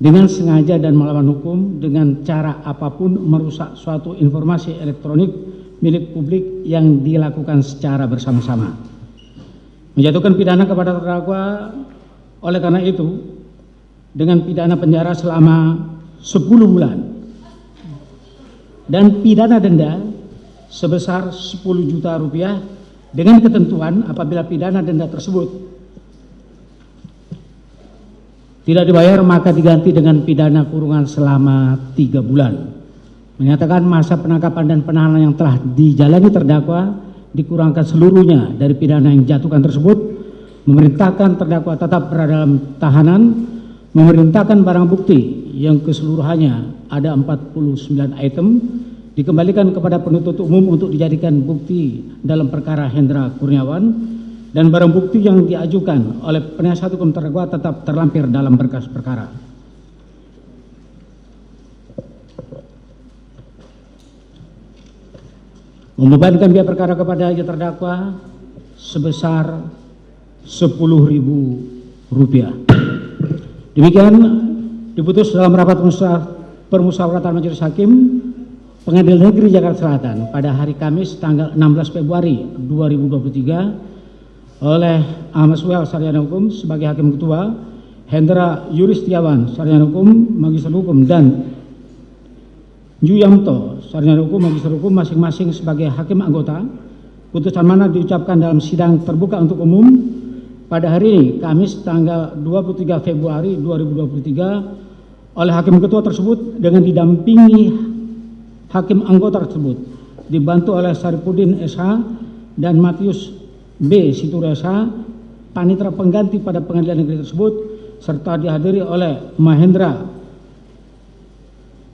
[SPEAKER 1] dengan sengaja dan melawan hukum dengan cara apapun merusak suatu informasi elektronik milik publik yang dilakukan secara bersama-sama. Menjatuhkan pidana kepada terdakwa oleh karena itu dengan pidana penjara selama 10 bulan dan pidana denda sebesar 10 juta rupiah dengan ketentuan apabila pidana denda tersebut tidak dibayar maka diganti dengan pidana kurungan selama 3 bulan. Menyatakan masa penangkapan dan penahanan yang telah dijalani terdakwa dikurangkan seluruhnya dari pidana yang dijatuhkan tersebut, memerintahkan terdakwa tetap berada dalam tahanan, memerintahkan barang bukti yang keseluruhannya ada 49 item dikembalikan kepada penuntut umum untuk dijadikan bukti dalam perkara Hendra Kurniawan, dan barang bukti yang diajukan oleh penasihat hukum terdakwa tetap terlampir dalam berkas perkara. Membebankan biaya perkara kepada terdakwa sebesar Rp10.000. Demikian diputus dalam rapat permusyawaratan majelis hakim Pengadilan Negeri Jakarta Selatan pada hari Kamis tanggal 16 Februari 2023 oleh Ahmad Suhel Sarjana Hukum sebagai Hakim Ketua, Hendra Yuristiawan Sarjana Hukum Magister Hukum, dan Yuyamto Sarjana Hukum Magister Hukum masing-masing sebagai Hakim Anggota. Putusan mana diucapkan dalam sidang terbuka untuk umum pada hari ini Kamis tanggal 23 Februari 2023 oleh Hakim Ketua tersebut dengan didampingi Hakim Anggota tersebut dibantu oleh Saripudin SH dan Matius B. Situra SH, panitera pengganti pada pengadilan negeri tersebut, serta dihadiri oleh Mahendra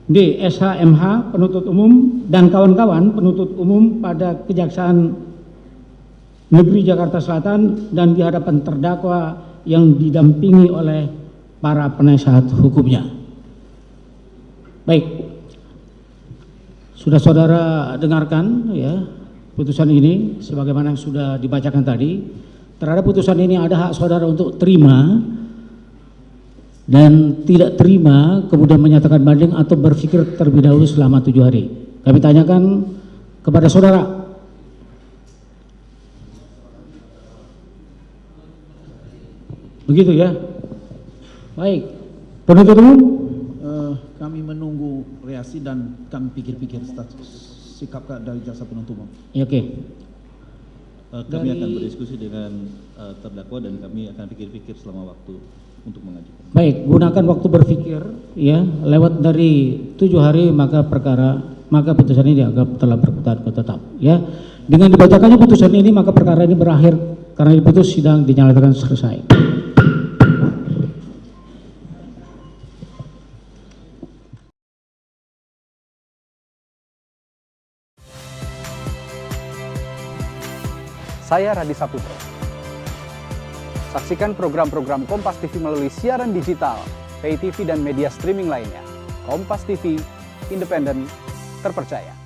[SPEAKER 1] D. SH MH penuntut umum dan kawan-kawan penuntut umum pada Kejaksaan Negeri Jakarta Selatan dan di hadapan terdakwa yang didampingi oleh para penasihat hukumnya. Baik. Sudah saudara dengarkan ya putusan ini sebagaimana yang sudah dibacakan tadi. Terhadap putusan ini ada hak saudara untuk terima dan tidak terima, kemudian menyatakan banding atau berpikir terlebih dahulu selama 7 hari. Kami tanyakan kepada saudara. Begitu ya. Baik. Penuntut umum,
[SPEAKER 3] kami menunggu reaksi dan kami pikir-pikir sikap dari jaksa penuntut umum.
[SPEAKER 1] Ya, oke.
[SPEAKER 4] Kami akan berdiskusi dengan terdakwa dan kami akan pikir-pikir selama waktu untuk mengajukan.
[SPEAKER 1] Baik, gunakan waktu berpikir ya, lewat dari 7 hari maka putusan ini dianggap telah berkutat tetap ya. Dengan dibacakannya putusan ini maka perkara ini berakhir karena diputus, sidang dinyatakan selesai.
[SPEAKER 5] Saya Radi Saputro. Saksikan program-program Kompas TV melalui siaran digital, pay TV dan media streaming lainnya. Kompas TV, independen, terpercaya.